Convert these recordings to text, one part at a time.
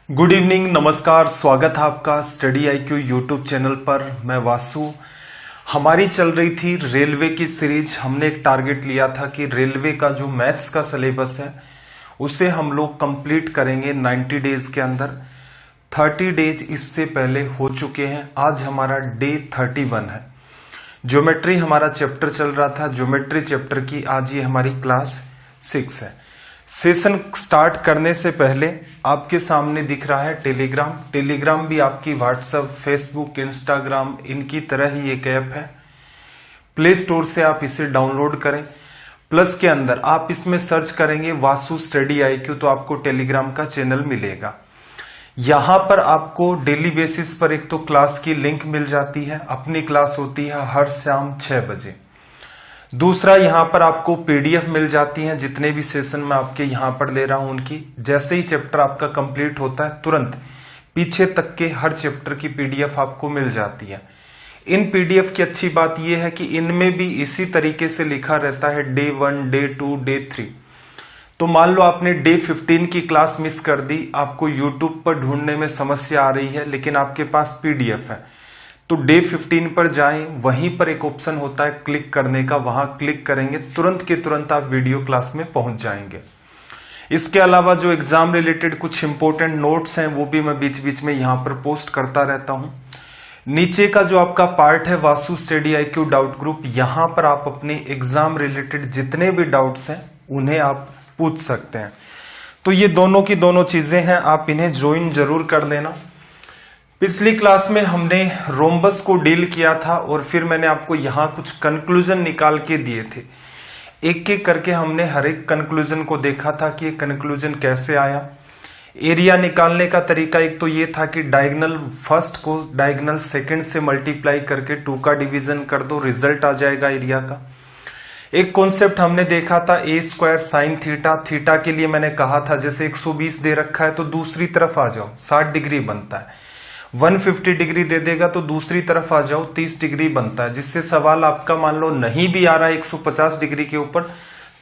Good evening, नमस्कार, स्वागत है आपका स्टडी IQ यूट्यूब चैनल पर। मैं वासु। हमारी चल रही थी रेलवे की सीरीज। हमने एक टारगेट लिया था कि रेलवे का जो मैथ्स का सिलेबस है उसे हम लोग कंप्लीट करेंगे 90 डेज के अंदर। 30 डेज इससे पहले हो चुके हैं। आज हमारा डे 31 है। ज्योमेट्री हमारा चैप्टर चल रहा था। ज्योमेट्री चैप्टर की आज ये हमारी क्लास 6 है। सेशन स्टार्ट करने से पहले आपके सामने दिख रहा है टेलीग्राम भी आपकी व्हाट्सएप, फेसबुक, इंस्टाग्राम इनकी तरह ही एक ऐप है। प्ले स्टोर से आप इसे डाउनलोड करें। प्लस के अंदर आप इसमें सर्च करेंगे वासु स्टडी IQ तो आपको टेलीग्राम का चैनल मिलेगा। यहां पर आपको डेली बेसिस पर एक तो क्लास की लिंक मिल जाती है। अपनी क्लास होती है हर शाम 6 बजे। दूसरा, यहां पर आपको PDF मिल जाती हैं। जितने भी सेशन मैं आपके यहां पर ले रहा हूं उनकी जैसे ही चैप्टर आपका कंप्लीट होता है तुरंत पीछे तक के हर चैप्टर की PDF आपको मिल जाती है। इन PDF की अच्छी बात यह है कि इनमें भी इसी तरीके से लिखा रहता है डे 1, डे 2, डे 3। तो मान लो आपने डे 15 की क्लास मिस कर दी, आपको YouTube पर ढूंढने में समस्या आ रही है, लेकिन आपके पास PDF है तो डे 15 पर जाएं। वहीं पर एक ऑप्शन होता है क्लिक करने का, वहां क्लिक करेंगे तुरंत के तुरंत आप वीडियो क्लास में पहुंच जाएंगे। इसके अलावा जो एग्जाम रिलेटेड कुछ इंपॉर्टेंट नोट्स हैं वो भी मैं बीच बीच में यहां पर पोस्ट करता रहता हूं। नीचे का जो आपका पार्ट है Vasu study IQ doubt group, यहां पर आप अपने एग्जाम रिलेटेड जितने भी डाउट्स हैं उन्हें आप पूछ सकते हैं। तो ये दोनों की दोनों चीजें हैं, आप इन्हें ज्वाइन जरूर कर लेना। पिछली क्लास में हमने रोम्बस को डील किया था और फिर मैंने आपको यहां कुछ कंक्लूजन निकाल के दिए थे। एक एक करके हमने हर एक कंक्लूजन को देखा था कि ये कंक्लूजन कैसे आया। एरिया निकालने का तरीका एक तो ये था कि डायगोनल फर्स्ट को डायगोनल सेकंड से मल्टीप्लाई करके 2 का डिवीजन कर दो, रिजल्ट आ जाएगा एरिया का। एक कॉन्सेप्ट हमने देखा था A² sin थीटा। थीटा के लिए मैंने कहा था जैसे 120 दे रखा है तो दूसरी तरफ आ जाओ, 60 डिग्री बनता है। 150 डिग्री दे देगा तो दूसरी तरफ आ जाओ, 30 डिग्री बनता है। जिससे सवाल आपका मान लो नहीं भी आ रहा है 150 डिग्री के ऊपर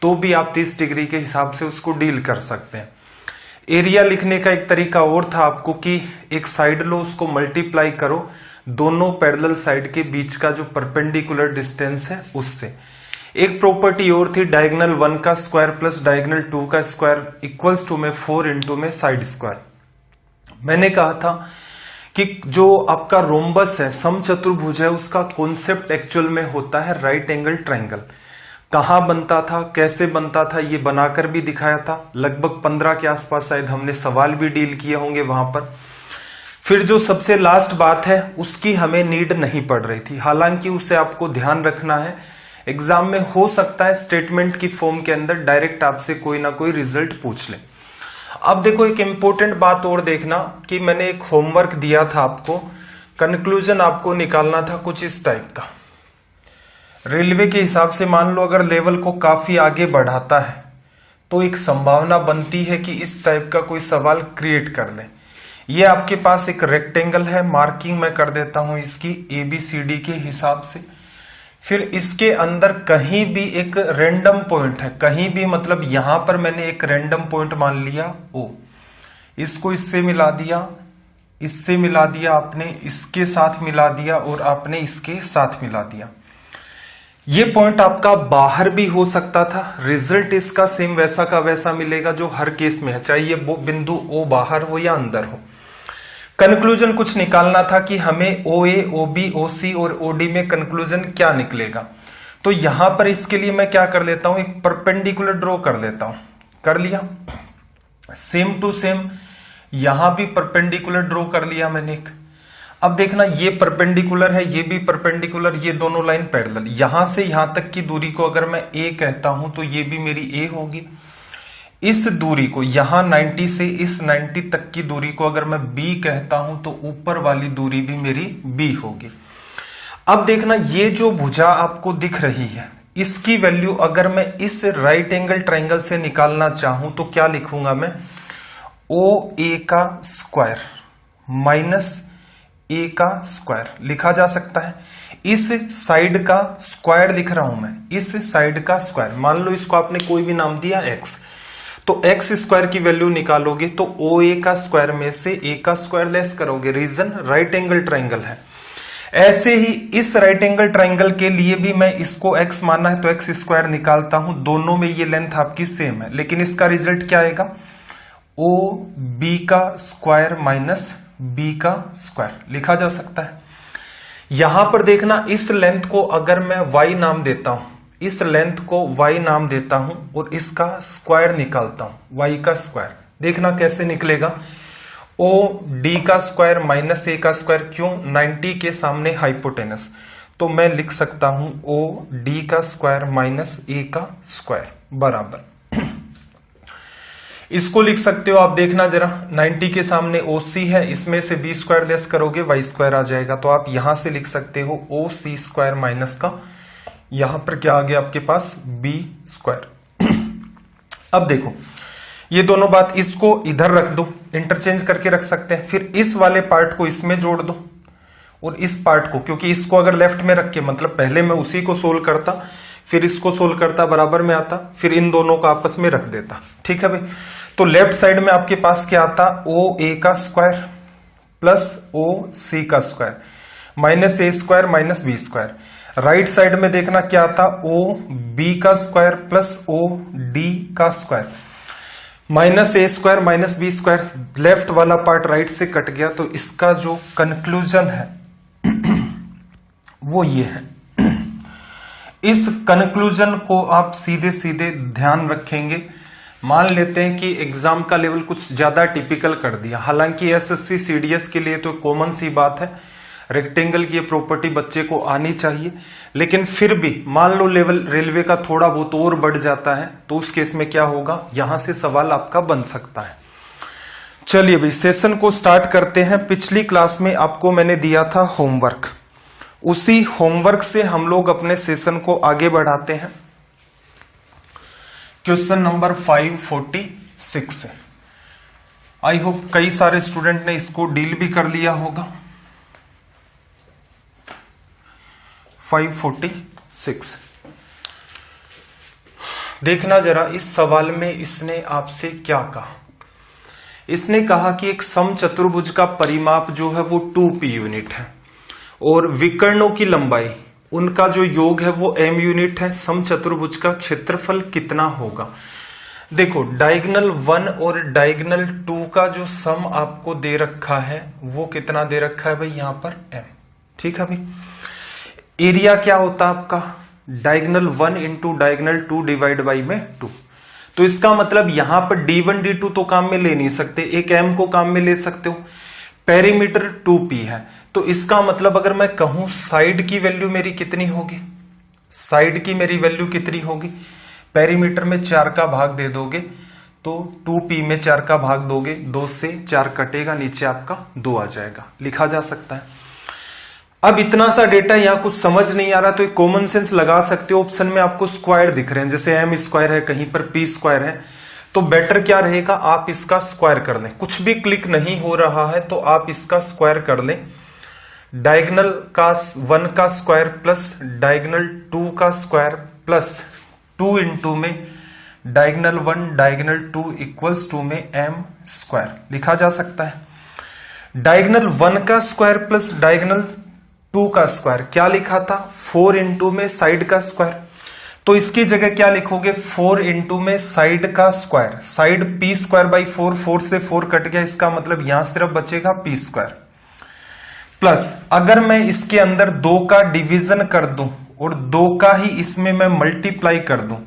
तो भी आप 30 डिग्री के हिसाब से उसको डील कर सकते हैं। एरिया लिखने का एक तरीका और था आपको कि एक साइड लो, उसको मल्टीप्लाई करो दोनों पैरेलल साइड के बीच का जो परपेंडिकुलर डिस्टेंस है उससे। एक प्रॉपर्टी और थी डायगोनल 1 का स्क्वायर प्लस डायगोनल 2 का स्क्वायर इक्वल्स टू में 4 इंटू में साइड स्क्वायर। मैंने कहा था कि जो आपका रोम्बस है, समचतुर्भुज है, उसका कॉन्सेप्ट एक्चुअल में होता है राइट एंगल ट्रायंगल। कहां बनता था, कैसे बनता था, ये बनाकर भी दिखाया था। लगभग 15 के आसपास शायद हमने सवाल भी डील किए होंगे वहां पर। फिर जो सबसे लास्ट बात है उसकी हमें नीड नहीं पड़ रही थी, हालांकि उसे आपको ध्यान रखना है। एग्जाम में हो सकता है स्टेटमेंट की फॉर्म के अंदर डायरेक्ट आपसे कोई ना कोई रिजल्ट पूछ ले। अब देखो एक इंपॉर्टेंट बात और देखना कि मैंने एक होमवर्क दिया था आपको, कंक्लूजन आपको निकालना था कुछ इस टाइप का। रेलवे के हिसाब से मान लो अगर लेवल को काफी आगे बढ़ाता है तो एक संभावना बनती है कि इस टाइप का कोई सवाल क्रिएट कर ले। ये आपके पास एक रेक्टेंगल है, मार्किंग मैं कर देता हूं इसकी ABCD के हिसाब से। फिर इसके अंदर कहीं भी एक रैंडम पॉइंट है, कहीं भी मतलब यहां पर मैंने एक रैंडम पॉइंट मान लिया O, इसको इससे मिला दिया, इससे मिला दिया, आपने इसके साथ मिला दिया और आपने इसके साथ मिला दिया। ये पॉइंट आपका बाहर भी हो सकता था, रिजल्ट इसका सेम वैसा का वैसा मिलेगा जो हर केस में है, चाहे ये बिंदु O बाहर हो या अंदर हो। कंक्लूजन कुछ निकालना था कि हमें OA, OB, OC और OD में कंक्लूजन क्या निकलेगा। तो यहां पर इसके लिए मैं क्या कर लेता हूं, एक परपेंडिकुलर ड्रॉ कर लेता हूं। कर लिया, सेम टू सेम यहां भी परपेंडिकुलर ड्रॉ कर लिया मैंने एक। अब देखना ये परपेंडिकुलर है, ये भी परपेंडिकुलर, ये दोनों लाइन पैरेलल। यहां से यहां तक की दूरी को अगर मैं A कहता हूं तो ये भी मेरी A होगी। इस दूरी को यहां 90 से इस 90 तक की दूरी को अगर मैं B कहता हूं तो ऊपर वाली दूरी भी मेरी B होगी। अब देखना ये जो भुजा आपको दिख रही है इसकी वैल्यू अगर मैं इस राइट एंगल ट्रायंगल से निकालना चाहूं तो क्या लिखूंगा मैं, OA का स्क्वायर माइनस A का स्क्वायर लिखा जा सकता है। इस साइड का स्क्वायर लिख रहा हूं मैं, इस साइड का स्क्वायर, मान लो इसको आपने कोई भी नाम दिया X, तो एक्स स्क्वायर की वैल्यू निकालोगे तो ओ ए का स्क्वायर में से ए का स्क्वायर लेस करोगे। रीजन राइट एंगल ट्राइंगल है। ऐसे ही इस राइट एंगल ट्राइंगल के लिए भी मैं इसको x माना है तो एक्स स्क्वायर निकालता हूं। दोनों में ये लेंथ आपकी सेम है, लेकिन इसका रिजल्ट क्या आएगा, ओ बी का स्क्वायर माइनस बी का स्क्वायर लिखा जा सकता है। यहां पर देखना, इस लेंथ को अगर मैं y नाम देता हूं, इस लेंथ को y नाम देता हूं और इसका स्क्वायर निकालता हूं, y का स्क्वायर, देखना कैसे निकलेगा। ओ डी का स्क्वायर माइनस ए का स्क्वायर, क्यों, 90 के सामने हाइपोटेनस, तो मैं लिख सकता हूं ओ डी का स्क्वायर माइनस ए का स्क्वायर बराबर इसको लिख सकते हो आप, देखना जरा, 90 के सामने ओ सी है, इसमें से बी स्क्वायर लेस करोगे वाई स्क्वायर आ जाएगा, तो आप यहां से लिख सकते हो ओ सी स्क्वायर माइनस का, यहां पर क्या आ गया आपके पास, बी स्क्वायर। अब देखो ये दोनों बात, इसको इधर रख दो, इंटरचेंज करके रख सकते हैं, फिर इस वाले पार्ट को इसमें जोड़ दो और इस पार्ट को, क्योंकि इसको अगर लेफ्ट में रख के, मतलब पहले मैं उसी को सोल्व करता फिर इसको सोल्व करता, बराबर में आता, फिर इन दोनों को आपस में रख देता, ठीक है भाई। तो लेफ्ट साइड में आपके पास क्या आता, ओ ए का स्क्वायर प्लस ओ सी का square minus a square minus b square. Right side में देखना क्या आता, ओ बी का स्क्वायर प्लस ओ डी का square minus a square minus b square. Left वाला पार्ट राइट से कट गया, तो इसका जो कंक्लूजन है वो ये है। इस कंक्लूजन को आप सीधे सीधे ध्यान रखेंगे। मान लेते हैं कि एग्जाम का लेवल कुछ ज्यादा टिपिकल कर दिया, हालांकि एसएससी सीडीएस के लिए तो कॉमन सी बात है, रेक्टेंगल की प्रॉपर्टी बच्चे को आनी चाहिए, लेकिन फिर भी मान लो लेवल रेलवे का थोड़ा बहुत और बढ़ जाता है, तो उस केस में क्या होगा, यहां से सवाल आपका बन सकता है। चलिए भाई सेशन को स्टार्ट करते हैं। पिछली क्लास में आपको मैंने दिया था होमवर्क, उसी होमवर्क से हम लोग अपने सेशन को आगे बढ़ाते हैं। क्वेश्चन नंबर 546 है। आई होप कई सारे स्टूडेंट ने इसको डील भी कर लिया होगा। 546 देखना जरा, इस सवाल में इसने आपसे क्या कहा। इसने कहा कि एक समचतुर्भुज का परिमाप जो है वो 2p यूनिट है और विकर्णों की लंबाई, उनका जो योग है वो m यूनिट है। समचतुर्भुज का क्षेत्रफल कितना होगा। देखो डायगोनल 1 और डायगोनल 2 का जो सम आपको दे रखा है वो कितना दे रखा है भाई, यहां पर m, ठीक है भाई। एरिया क्या होता है आपका, diagonal 1 into diagonal 2 divide by में 2। तो इसका मतलब यहां पर d1 d2 तो काम में ले नहीं सकते, एक m को काम में ले सकते हो। पेरीमीटर 2p है, तो इसका मतलब अगर मैं कहूं साइड की वैल्यू मेरी कितनी होगी, साइड की मेरी वैल्यू कितनी होगी, पेरीमीटर में 4 का भाग दे दोगे तो 2p में 4 का भाग दोगे, 2 से 4 कटेगा, नीचे आपका 2 आ जाएगा, लिखा जा सकता है। अब इतना सा डेटा यहां कुछ समझ नहीं आ रहा तो एक कॉमन सेंस लगा सकते हो। ऑप्शन में आपको स्क्वायर दिख रहे हैं, जैसे m स्क्वायर है, कहीं पर p स्क्वायर है, तो बेटर क्या रहेगा, आप इसका स्क्वायर कर लें। कुछ भी क्लिक नहीं हो रहा है तो आप इसका स्क्वायर कर लें। डायगोनल का 1 का स्क्वायर प्लस डायगोनल 2 का स्क्वायर प्लस 2 इंटू में डायगोनल 1 डायगोनल 2 इक्वल्स टू में m स्क्वायर लिखा जा सकता है। डायगोनल 1 का स्क्वायर प्लस डायगोनल 2 का स्क्वायर क्या लिखा था, 4 इंटू में साइड का स्क्वायर, तो इसकी जगह क्या लिखोगे, 4 इंटू में साइड का square. Side p square by 4, 4 से 4 कट गया, इसका मतलब यहां सिर्फ बचेगा p स्क्वायर। प्लस अगर मैं इसके अंदर 2 का डिवीजन कर दूं और 2 का ही इसमें मैं मल्टीप्लाई कर दूं,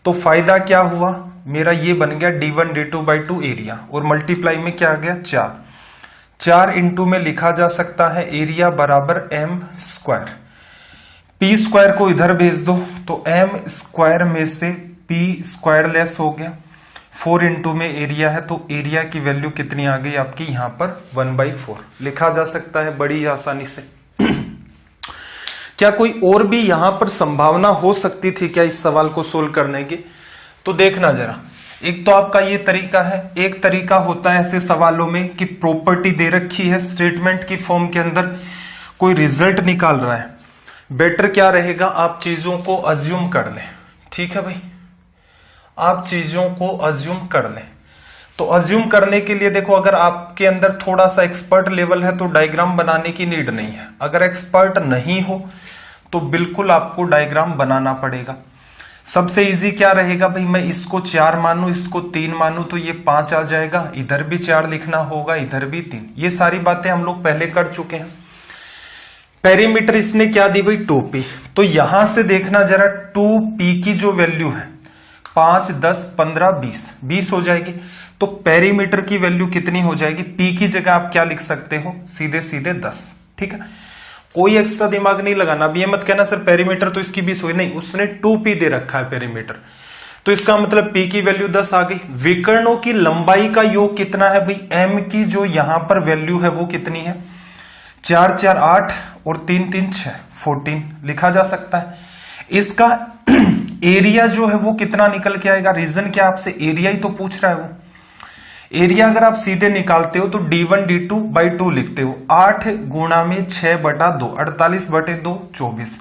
तो फायदा क्या हुआ, मेरा ये बन गया d1 d2 बाई 2 एरिया, और मल्टीप्लाई में क्या आ गया 4। 4 इंटू में लिखा जा सकता है एरिया बराबर m स्क्वायर। p स्क्वायर को इधर भेज दो तो m स्क्वायर में से p स्क्वायर लेस हो गया। 4 इंटू में एरिया है तो एरिया की वैल्यू कितनी आ गई आपकी, यहां पर 1/4 लिखा जा सकता है बड़ी आसानी से। क्या कोई और भी यहां पर संभावना हो सकती थी क्या इस सवाल को सोल्व करने की, तो देखना जरा। एक तो आपका ये तरीका है, एक तरीका होता है ऐसे सवालों में कि प्रॉपर्टी दे रखी है स्टेटमेंट की फॉर्म के अंदर, कोई रिजल्ट निकाल रहा है, बेटर क्या रहेगा आप चीजों को अज्यूम कर लें, ठीक है भाई। आप चीजों को अज्यूम कर लें। तो अज्यूम करने के लिए देखो, अगर आपके अंदर थोड़ा सा एक्सपर्ट लेवल है तो डायग्राम बनाने की नीड नहीं है। अगर एक्सपर्ट नहीं हो तो बिल्कुल आपको डायग्राम बनाना पड़ेगा। सबसे इजी क्या रहेगा भाई, मैं इसको 4 मानू, इसको 3 मानू, तो ये 5 आ जाएगा, इधर भी 4 लिखना होगा, इधर भी 3। ये सारी बातें हम लोग पहले कर चुके हैं। पेरीमीटर इसने क्या दी भाई, 2p। तो यहां से देखना जरा, 2p की जो वैल्यू है 5, 10, 15, 20 हो जाएगी। तो पेरीमीटर की वैल्यू कितनी हो जाएगी, p की जगह आप क्या लिख सकते हो, सीधे सीधे 10। ठीक है, कोई एक्स्ट्रा दिमाग नहीं लगाना। अब ये मत कहना सर पेरीमीटर तो इसकी 20 हुई, नहीं, उसने 2p दे रखा है पेरीमीटर, तो इसका मतलब p की वैल्यू 10 आ गई। विकर्णों की लंबाई का योग कितना है भाई, m की जो यहां पर वैल्यू है वो कितनी है, 4 4 8 और 3 3 6 14 लिखा जा सकता है। इसका एरिया जो है वो कितना निकल के आएगा, रीजन क्या, आपसे एरिया ही तो पूछ रहा है वो। एरिया अगर आप सीधे निकालते हो तो d1 d2 by 2 लिखते हो, 8 गुणा में 6/2, 48/2 24।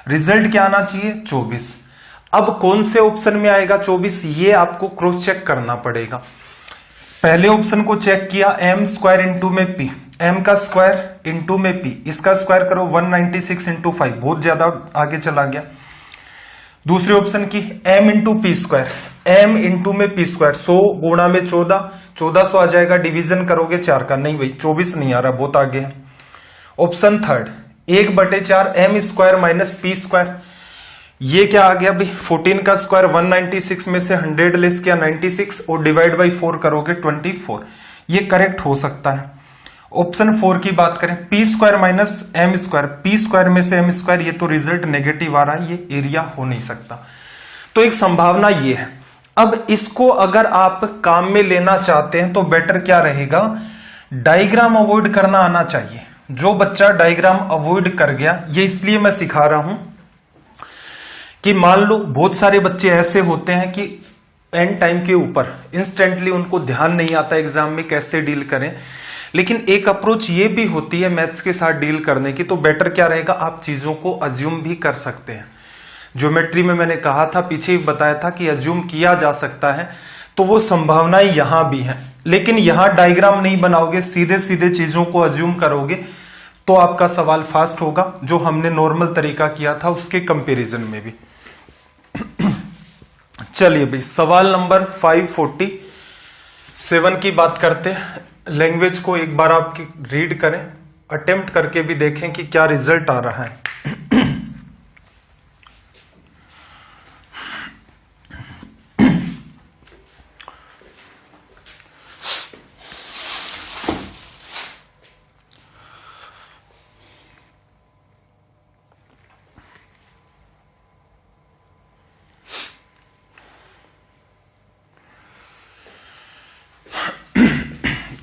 रिजल्ट क्या आना चाहिए, 24। अब कौन से ऑप्शन में आएगा 24, ये आपको क्रॉस चेक करना पड़ेगा। पहले ऑप्शन को चेक किया, m स्क्वायर इंटू में p, m का स्क्वायर इंटू में p, इसका स्क्वायर करो 196 इंटू 5, बहुत ज्यादा आगे चला गया। दूसरे ऑप्शन की m into P square, m into में p स्क्वायर, 100 गुणा में 14, 1400 आ जाएगा, डिवीजन करोगे 4 का, नहीं भाई 24 नहीं आ रहा, बहुत आगे है। Option third 1/4 m square minus p square, ये क्या आ गया भाई, 14 का स्क्वायर 196 में से 100 लेस किया 96 और डिवाइड बाई 4 करोगे 24, ये करेक्ट हो सकता है। ऑप्शन 4 की बात करें, p square minus m square, p square में से एम स्क्वायर, ये तो रिजल्ट नेगेटिव आ रहा है, ये एरिया हो नहीं सकता। तो एक संभावना ये है। अब इसको अगर आप काम में लेना चाहते हैं तो बेटर क्या रहेगा, डायग्राम अवॉइड करना आना चाहिए। जो बच्चा डायग्राम अवॉइड कर गया, ये इसलिए मैं सिखा रहा हूं कि मान लो बहुत सारे बच्चे ऐसे होते हैं कि एंड टाइम के ऊपर इंस्टेंटली उनको ध्यान नहीं आता एग्जाम में कैसे डील करें, लेकिन एक अप्रोच ये भी होती है मैथ्स के साथ डील करने की। तो बेटर क्या रहेगा, आप चीजों को अज्यूम भी कर सकते हैं। ज्योमेट्री में मैंने कहा था, पीछे ही बताया था कि अज्यूम किया जा सकता है, तो वो संभावनाएं यहां भी हैं। लेकिन यहां डायग्राम नहीं बनाओगे, सीधे सीधे चीजों को अज्यूम करोगे तो आपका सवाल फास्ट होगा, जो हमने नॉर्मल तरीका किया था उसके कंपैरिजन में भी। चलिए भाई, सवाल नंबर 547 की बात करते हैं। लैंग्वेज को एक बार आप रीड करें, अटेम्प्ट करके भी देखें कि क्या रिजल्ट आ रहा है।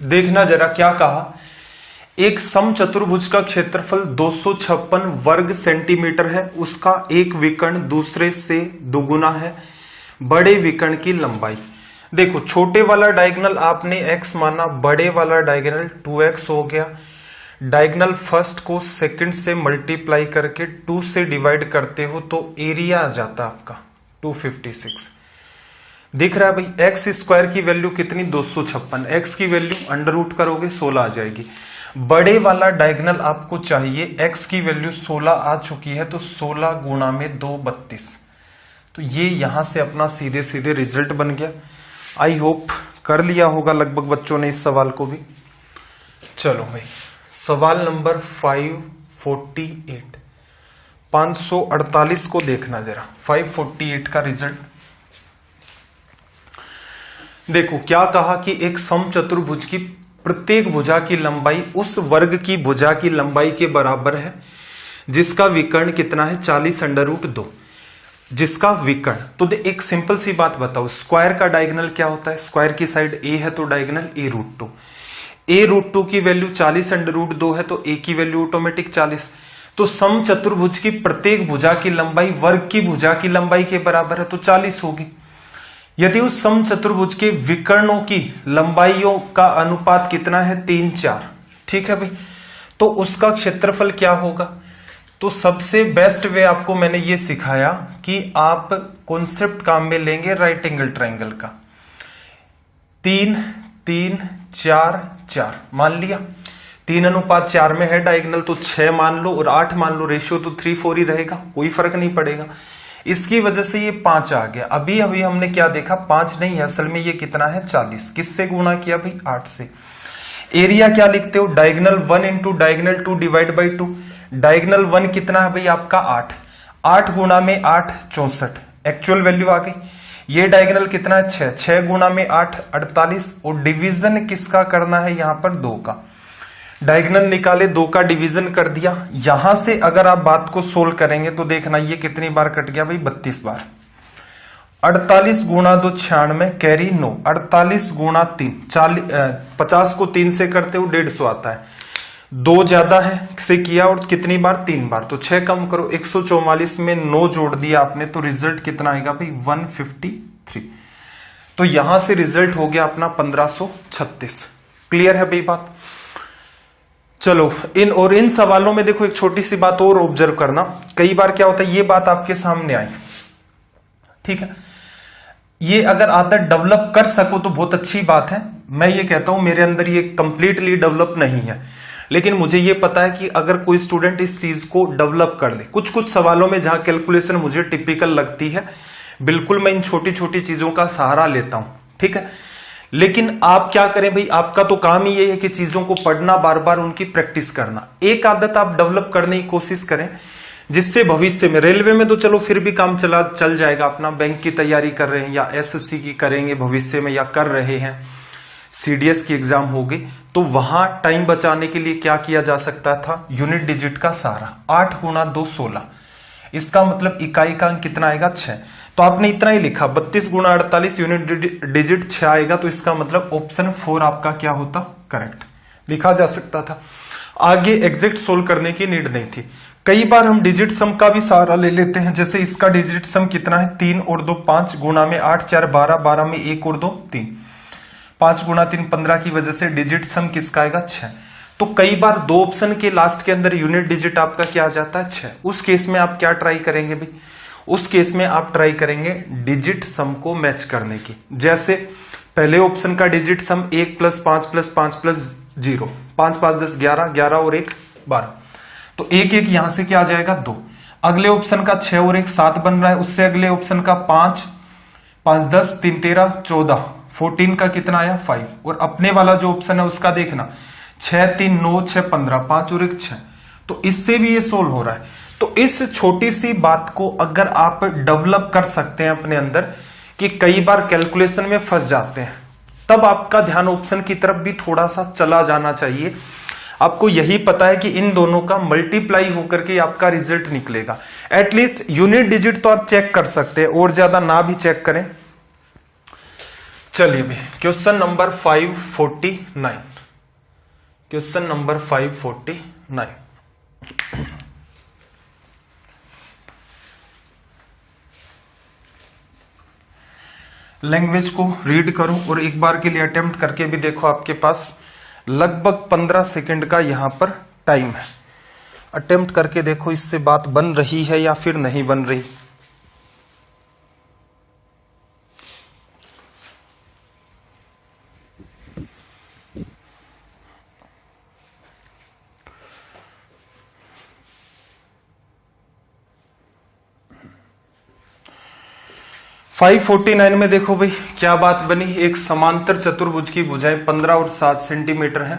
देखना जरा क्या कहा, एक समचतुर्भुज का क्षेत्रफल 256 वर्ग सेंटीमीटर है, उसका एक विकर्ण दूसरे से दुगुना है, बड़े विकर्ण की लंबाई। देखो, छोटे वाला डायगोनल आपने x माना, बड़े वाला डायगोनल 2x हो गया। डायगोनल फर्स्ट को सेकंड से मल्टीप्लाई करके 2 से डिवाइड करते हो तो एरिया आ जाता आपका 256। दिख रहा है भाई, एक्स स्क्वायर की वैल्यू कितनी, 256, एक्स की वैल्यू अंडर रूट करोगे 16 आ जाएगी। बड़े वाला डायगोनल आपको चाहिए, एक्स की वैल्यू 16 आ चुकी है, तो 16 गुणा में 2 32। तो ये यहां से अपना सीधे सीधे रिजल्ट बन गया। आई होप कर लिया होगा लगभग बच्चों ने इस सवाल को भी। चलो भाई, सवाल नंबर 548, 548 को देखना जरा, 548 का रिजल्ट देखो। क्या कहा कि एक समचतुर्भुज की प्रत्येक भुजा की लंबाई उस वर्ग की भुजा की लंबाई के बराबर है जिसका विकर्ण कितना है, 40√2, जिसका विकर्ण। तो एक सिंपल सी बात बताओ, स्क्वायर का डायगोनल क्या होता है, स्क्वायर की साइड a है तो डायगोनल a√2, a√2 की वैल्यू 40√2 है तो a की वैल्यू ऑटोमेटिक 40। तो समचतुर्भुज की प्रत्येक भुजा की लंबाई वर्ग की भुजा की लंबाई के बराबर है तो 40 होगी। यदि उस समचतुर्भुज के विकर्णों की लंबाइयों का अनुपात कितना है, 3 4, ठीक है भाई, तो उसका क्षेत्रफल क्या होगा, तो सबसे बेस्ट वे आपको मैंने ये सिखाया कि आप कॉन्सेप्ट काम में लेंगे राइट एंगल ट्रायंगल का। 3 3 4 4 मान लिया, 3:4 में है डायगोनल, तो 6 मान लो और 8 मान लो, रेशियो तो 3:4 ही रहेगा, कोई फर्क नहीं पड़ेगा। इसकी वजह से ये 5 आ गया। अभी अभी हमने क्या देखा, 5 नहीं है, असल में ये कितना है 40। किससे गुणा किया भाई, 8 से। एरिया क्या लिखते हो, diagonal 1 into diagonal 2 divide by 2। Diagonal 1 कितना है भाई आपका 8, 8 गुणा में 8 64, एक्चुअल वैल्यू आ गई। ये डायगोनल कितना है 6, 6 गुणा में 8 48, और डिवीजन किसका करना है यहाँ पर 2 का। डायगोनल निकाले, 2 का डिवीजन कर दिया। यहां से अगर आप बात को सोल्व करेंगे तो देखना ये कितनी बार कट गया भाई, 32 बार। 48 गुणा 2 96, कैरी 9, 48 गुणा 3 40, 50 को 3 से करते हो 150 आता है। 2 ज्यादा है से किया और कितनी बार, 3 बार, तो 6 कम करो, 144 में 9 जोड़ दिया आपने, तो रिजल्ट कितना आएगा भाई 153। तो यहां से रिजल्ट हो गया अपना 1536। क्लियर है भाई बात। चलो इन सवालों में देखो एक छोटी सी बात और ऑब्जर्व करना, कई बार क्या होता है ये बात आपके सामने आई, ठीक है, ये अगर आदत डेवलप कर सको तो बहुत अच्छी बात है। मैं ये कहता हूं मेरे अंदर ये कंप्लीटली डेवलप नहीं है, लेकिन मुझे ये पता है कि अगर कोई स्टूडेंट इस चीज को डेवलप कर ले, कुछ कुछ सवालों में जहां कैलकुलेशन मुझे टिपिकल लगती है, बिल्कुल मैं इन छोटी छोटी चीजों का सहारा लेता हूं, ठीक है। लेकिन आप क्या करें भाई, आपका तो काम ही ये है कि चीजों को पढ़ना, बार बार उनकी प्रैक्टिस करना। एक आदत आप डेवलप करने की कोशिश करें जिससे भविष्य में, रेलवे में तो चलो फिर भी काम चल जाएगा अपना, बैंक की तैयारी कर रहे हैं या एसएससी की करेंगे भविष्य में या कर रहे हैं, सीडीएस की एग्जाम होगी, तो वहां टाइम बचाने के लिए क्या किया जा सकता था, यूनिट डिजिट का सहारा। 8 गुणा 2 16, इसका मतलब इकाई का अंक कितना आएगा 6, तो आपने इतना ही लिखा। 32 गुणा 48 यूनिट डिजिट 6 आएगा, तो इसका मतलब ऑप्शन 4 आपका क्या होता, करेक्ट लिखा जा सकता था। आगे एग्जैक्ट सोल्व करने की नीड नहीं थी। कई बार हम डिजिट सम का भी सहारा ले लेते हैं, जैसे इसका डिजिट सम कितना है 3 और 2 5, गुणा में 8 4 12, 12 में 1 और 2 3, 5 गुणा 3 15 की वजह से डिजिट सम किसका आएगा 6। तो कई बार 2 ऑप्शन के लास्ट के अंदर यूनिट डिजिट आपका क्या आ जाता है 6। उस केस में आप क्या ट्राई करेंगे भाई, उस केस में आप ट्राई करेंगे डिजिट सम को मैच करने की। जैसे पहले ऑप्शन का डिजिट सम 1 + 5 + 5 + 0, 5 5 10 11, 11 और 1 12, तो 1 1 यहां से क्या आ जाएगा 2। अगले ऑप्शन का 6 और 1 7 बन रहा है, उससे अगले ऑप्शन का 5 5 10 3 13 14, 14 का कितना आया 5, और अपने वाला जो ऑप्शन है उसका देखना 6 3 9 6 15, 5 और 1 6, तो इससे भी ये सोल्व हो रहा है। तो इस छोटी सी बात को अगर आप डेवलप कर सकते हैं अपने अंदर, कि कई बार कैलकुलेशन में फंस जाते हैं, तब आपका ध्यान ऑप्शन की तरफ भी थोड़ा सा चला जाना चाहिए। आपको यही पता है कि इन दोनों का मल्टीप्लाई होकर के आपका रिजल्ट निकलेगा। एटलीस्ट यूनिट डिजिट तो आप चेक कर सकते हैं, और ज्यादा ना भी चेक करें। चलिए भी question number 549, question number 549, language को रीड करो और एक बार के लिए अटेम्प्ट करके भी देखो। आपके पास लगभग 15 सेकंड का यहां पर टाइम है, अटेम्प्ट करके देखो इससे बात बन रही है या फिर नहीं बन रही। फाइव 49 में देखो भाई क्या बात बनी। एक समांतर चतुर्भुज की भुजाएं 15 और 7 सेंटीमीटर है,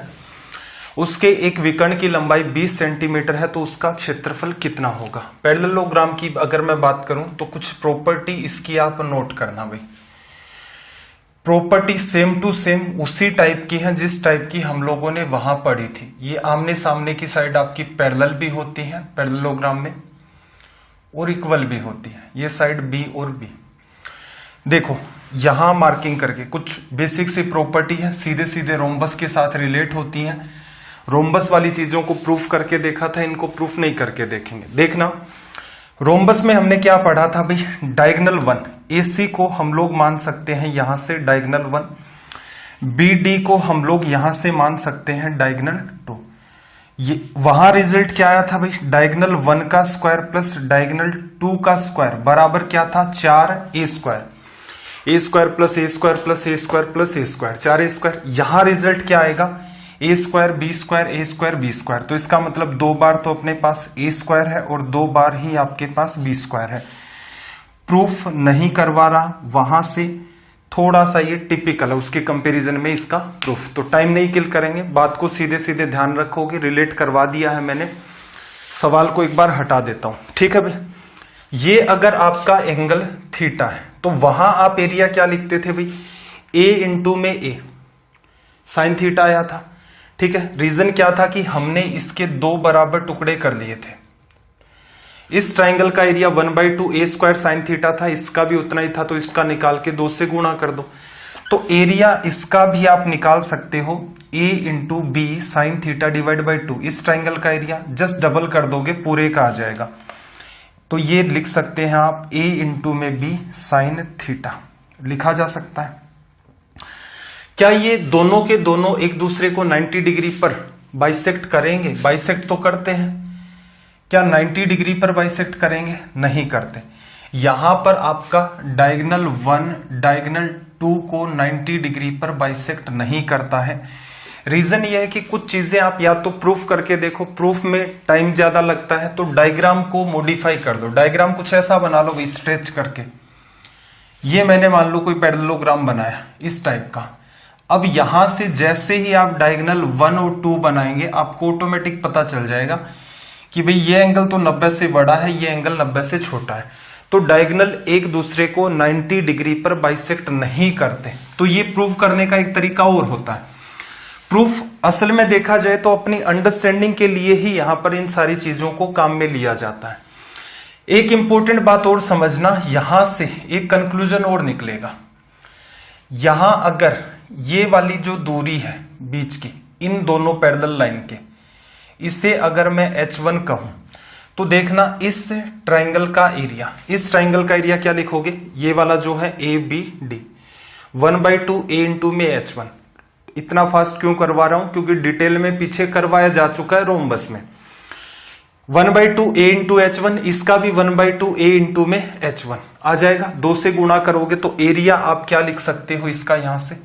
उसके एक विकर्ण की लंबाई 20 सेंटीमीटर है, तो उसका क्षेत्रफल कितना होगा। पैरेललोग्राम की अगर मैं बात करूं तो कुछ प्रॉपर्टी इसकी आप नोट करना भाई। प्रॉपर्टी सेम टू सेम उसी टाइप की है जिस टाइप की हम लोगों ने वहां पढ़ी थी। ये आमने सामने की साइड आपकी पैरेलल भी होती है पैरेललोग्राम में, और इक्वल भी होती है, ये साइड बी और बी। देखो यहां मार्किंग करके कुछ बेसिक सी प्रॉपर्टी है, सीधे सीधे रोम्बस के साथ रिलेट होती हैं। रोम्बस वाली चीजों को प्रूफ करके देखा था, इनको प्रूफ नहीं करके देखेंगे। देखना रोम्बस में हमने क्या पढ़ा था भाई, डायगोनल 1 AC को हम लोग मान सकते हैं यहां से डायगोनल 1, BD को हम लोग यहां से मान सकते हैं डायगोनल 2। ये वहां रिजल्ट क्या आया था भाई, डायगोनल 1 का स्क्वायर प्लस डायगोनल 2 का स्क्वायर बराबर क्या था, 4a स्क्वायर, ए स्क्वायर प्लस ए स्क्वायर प्लस ए स्क्वायर प्लस ए स्क्वायर, 4a स्क्वायर। यहां रिजल्ट क्या आएगा, ए स्क्वायर बी स्क्वायर ए स्क्वायर बी स्क्वायर। तो इसका मतलब 2 बार तो अपने पास ए स्क्वायर है और 2 बार ही आपके पास बी स्क्वायर है। प्रूफ नहीं करवा रहा, वहां से थोड़ा सा ये टिपिकल है, उसके कंपैरिजन में इसका प्रूफ। तो टाइम नहीं किल करेंगे, बात को सीधे सीधे ध्यान रखोगे, रिलेट करवा दिया है मैंने। सवाल को एक बार हटा देता हूं, ठीक है भाई। ये अगर आपका एंगल थीटा है तो वहां आप एरिया क्या लिखते थे भाई, ए इंटू में ए साइन थीटा आया था, ठीक है। रीजन क्या था कि हमने इसके 2 बराबर टुकड़े कर लिए थे। इस ट्राइंगल का एरिया 1/2 ए स्क्वायर साइन थीटा था, इसका भी उतना ही था, तो इसका निकाल के 2 से गुणा कर दो। तो एरिया इसका भी आप निकाल सकते हो, a into b sine theta divide by 2। इस ट्राइंगल का एरिया जस्ट डबल कर दोगे पूरे का आ जाएगा। तो ये लिख सकते हैं आप ए इंटू में बी साइन थीटा लिखा जा सकता है। क्या ये दोनों के दोनों एक दूसरे को 90 डिग्री पर बाइसेक्ट करेंगे, बाइसेक्ट तो करते हैं, क्या 90 डिग्री पर बाइसेक्ट करेंगे, नहीं करते। यहां पर आपका डायगोनल 1 डायगोनल 2 को 90 डिग्री पर बाइसेक्ट नहीं करता है। रीजन ये है कि कुछ चीजें आप या तो प्रूफ करके देखो, प्रूफ में टाइम ज्यादा लगता है, तो डायग्राम को मॉडिफाई कर दो। डायग्राम कुछ ऐसा बना लो स्ट्रेच करके, ये मैंने मान लो कोई पैरेललोग्राम बनाया इस टाइप का। अब यहां से जैसे ही आप डायगोनल 1 और 2 बनाएंगे, आपको ऑटोमेटिक पता चल जाएगा कि भाई ये एंगल तो 90 से बड़ा है, ये एंगल 90 से छोटा है। तो डायगोनल एक दूसरे को 90 डिग्री पर बाइसेक्ट नहीं करते। तो ये प्रूफ करने का एक तरीका और होता है। प्रूफ असल में देखा जाए तो अपनी अंडरस्टैंडिंग के लिए ही यहां पर इन सारी चीजों को काम में लिया जाता है। एक इंपॉर्टेंट बात और समझना, यहां से एक कंक्लूजन और निकलेगा। यहां अगर ये वाली जो दूरी है बीच की इन दोनों पैरेलल लाइन के, इसे अगर मैं H1 कहूं तो देखना इस ट्राइंगल का एरिया, इस ट्राइंगल का एरिया क्या लिखोगे, ये वाला जो है ABD 1/2 A इंटू में H1। इतना फास्ट क्यों करवा रहा हूं, क्योंकि डिटेल में पीछे करवाया जा चुका है रोम्बस में। 1/2 A इंटू H1, इसका भी 1/2 A इंटू में H1 आ जाएगा। 2 से गुणा करोगे तो एरिया आप क्या लिख सकते हो, इसका यहां से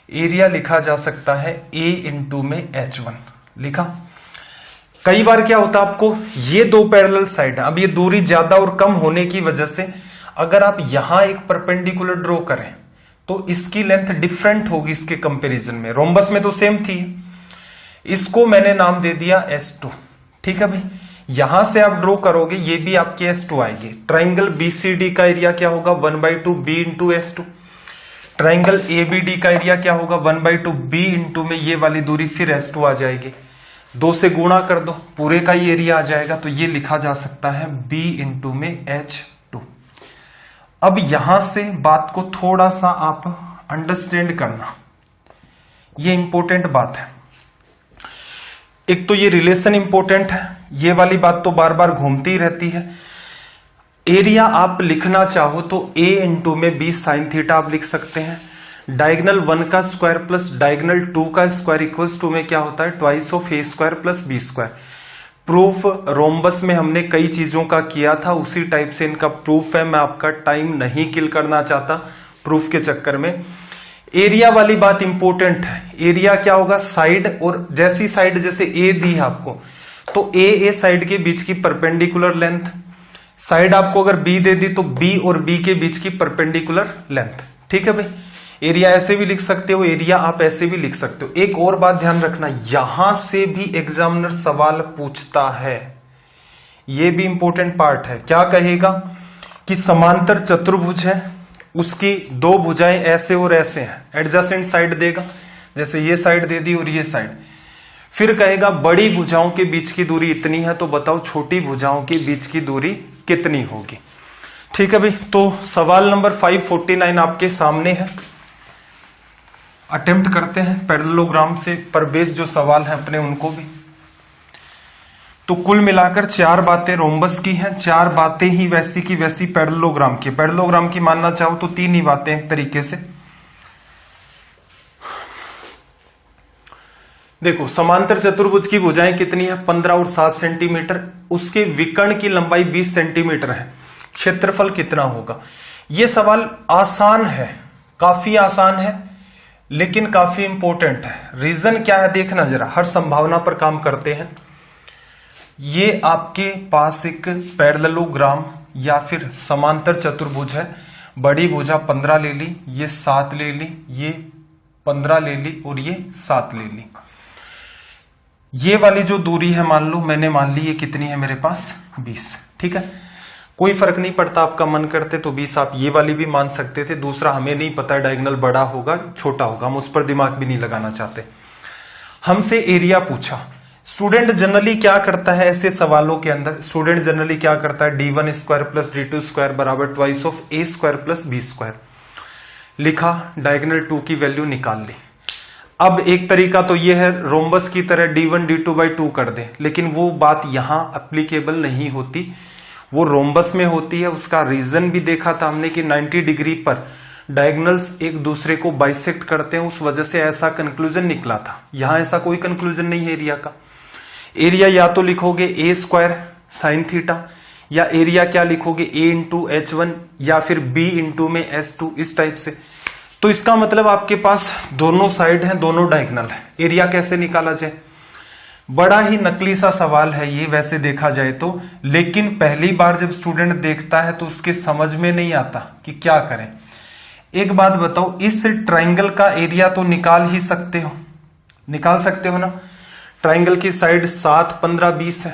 एरिया लिखा जा सकता है A इंटू में H1 लिखा। कई बार क्या होता है, आपको ये 2 पैरेलल साइड है, अब ये दूरी ज्यादा और कम होने की वजह से अगर आप यहां एक परपेंडिकुलर ड्रॉ करें तो इसकी लेंथ डिफरेंट होगी इसके कंपैरिजन में। रोम्बस में तो सेम थी, इसको मैंने नाम दे दिया S2, ठीक है भाई। यहां से आप ड्रॉ करोगे, ये भी आपकी S2 आएगी। ट्राइंगल BCD का एरिया क्या होगा, 1/2 B into S2। Triangle ABD का एरिया क्या होगा, 1/2 B इंटू में ये वाली दूरी फिर S2 आ जाएगी। 2 से गुणा कर दो, पूरे का ही एरिया आ जाएगा। तो ये लिखा जा सकता है B इंटू में H2। अब यहां से बात को थोड़ा सा आप अंडरस्टैंड करना, ये इंपॉर्टेंट बात है। एक तो ये रिलेशन इंपॉर्टेंट है, ये वाली बात तो बार बार घूमती रहती है। एरिया आप लिखना चाहो तो A इंटू में B साइन थीटा आप लिख सकते हैं। डायगोनल 1 का स्क्वायर प्लस डायगोनल 2 का स्क्वायर इक्वल्स टू में क्या होता है, twice of A square plus B square. Proof rhombus में हमने कई चीजों का किया था, उसी टाइप से इनका प्रूफ है। मैं आपका टाइम नहीं किल करना चाहता प्रूफ के चक्कर में। एरिया वाली बात इंपॉर्टेंट है। एरिया क्या होगा, साइड, और जैसी साइड जैसे A दी है आपको तो A साइड के बीच की परपेंडिकुलर लेंथ। साइड आपको अगर B दे दी तो B और B के बीच की परपेंडिकुलर लेंथ, ठीक है भाई। एरिया ऐसे भी लिख सकते हो, एरिया आप ऐसे भी लिख सकते हो। एक और बात ध्यान रखना, यहां से भी एग्जामिनर सवाल पूछता है, ये भी इंपॉर्टेंट पार्ट है। क्या कहेगा कि समांतर चतुर्भुज है, उसकी 2 भुजाएं ऐसे और ऐसे हैं, एडजेसेंट साइड देगा, जैसे ये साइड दे दी और ये साइड। फिर कहेगा बड़ी भुजाओं के बीच की दूरी इतनी है, तो बताओ छोटी भुजाओं के बीच की दूरी कितनी होगी। ठीक है भाई, तो सवाल नंबर 549 आपके सामने है। अटेम्प्ट करते हैं पैरेललोग्राम से पर बेस जो सवाल है अपने उनको भी। तो कुल मिलाकर 4 बातें रोम्बस की हैं, 4 बातें ही वैसी की वैसी पैरेललोग्राम की। पैरेललोग्राम की मानना चाहो तो 3 ही बातें एक तरीके से। देखो समांतर चतुर्भुज की भुजाएं कितनी है 15 और 7 सेंटीमीटर, उसके विकर्ण की लंबाई 20 सेंटीमीटर है, क्षेत्रफल कितना होगा। यह सवाल आसान है, काफी आसान है, लेकिन काफी इंपॉर्टेंट है। रीजन क्या है देखना जरा, हर संभावना पर काम करते हैं। ये आपके पास एक पैरेललोग्राम या फिर समांतर चतुर्भुज है, बड़ी भुजा 15 ले ली, ये 7 ले ली, ये 15 ले ली और ये 7 ले ली। ये वाली जो दूरी है मान लो, मैंने मान ली ये कितनी है मेरे पास 20, ठीक है। कोई फर्क नहीं पड़ता, आपका मन करते तो 20 आप ये वाली भी मान सकते थे। दूसरा हमें नहीं पता डायगोनल बड़ा होगा छोटा होगा, हम उस पर दिमाग भी नहीं लगाना चाहते। हमसे एरिया पूछा। स्टूडेंट जनरली क्या करता है ऐसे सवालों के अंदर, स्टूडेंट जनरली क्या करता है, d1 square plus d2 square बराबर twice of a square plus b square. लिखा, डायगोनल 2 की वैल्यू निकाल ली। अब एक तरीका तो यह है रोम्बस की तरह d1 d2 बाई 2 कर दे, लेकिन वो बात यहां एप्लीकेबल नहीं होती, वो रोम्बस में होती है। उसका रीजन भी देखा था हमने कि 90 डिग्री पर डायगोनल्स एक दूसरे को बाइसेक्ट करते हैं, उस वजह से ऐसा कंक्लूजन निकला था। यहां ऐसा कोई कंक्लूजन नहीं है एरिया का। एरिया या तो लिखोगे a स्क्वायर साइन थीटा, या एरिया क्या लिखोगे a इंटू h1 या फिर b इंटू में s2, इस टाइप से। तो इसका मतलब आपके पास दोनों साइड हैं, दोनों डायगोनल है। एरिया कैसे निकाला जाए, बड़ा ही नकली सा सवाल है ये वैसे देखा जाए तो, लेकिन पहली बार जब स्टूडेंट देखता है तो उसके समझ में नहीं आता कि क्या करें। एक बात बताओ, इस ट्राइंगल का एरिया तो निकाल ही सकते हो, निकाल सकते हो ना। ट्राइंगल की साइड 7, 15, 20 है।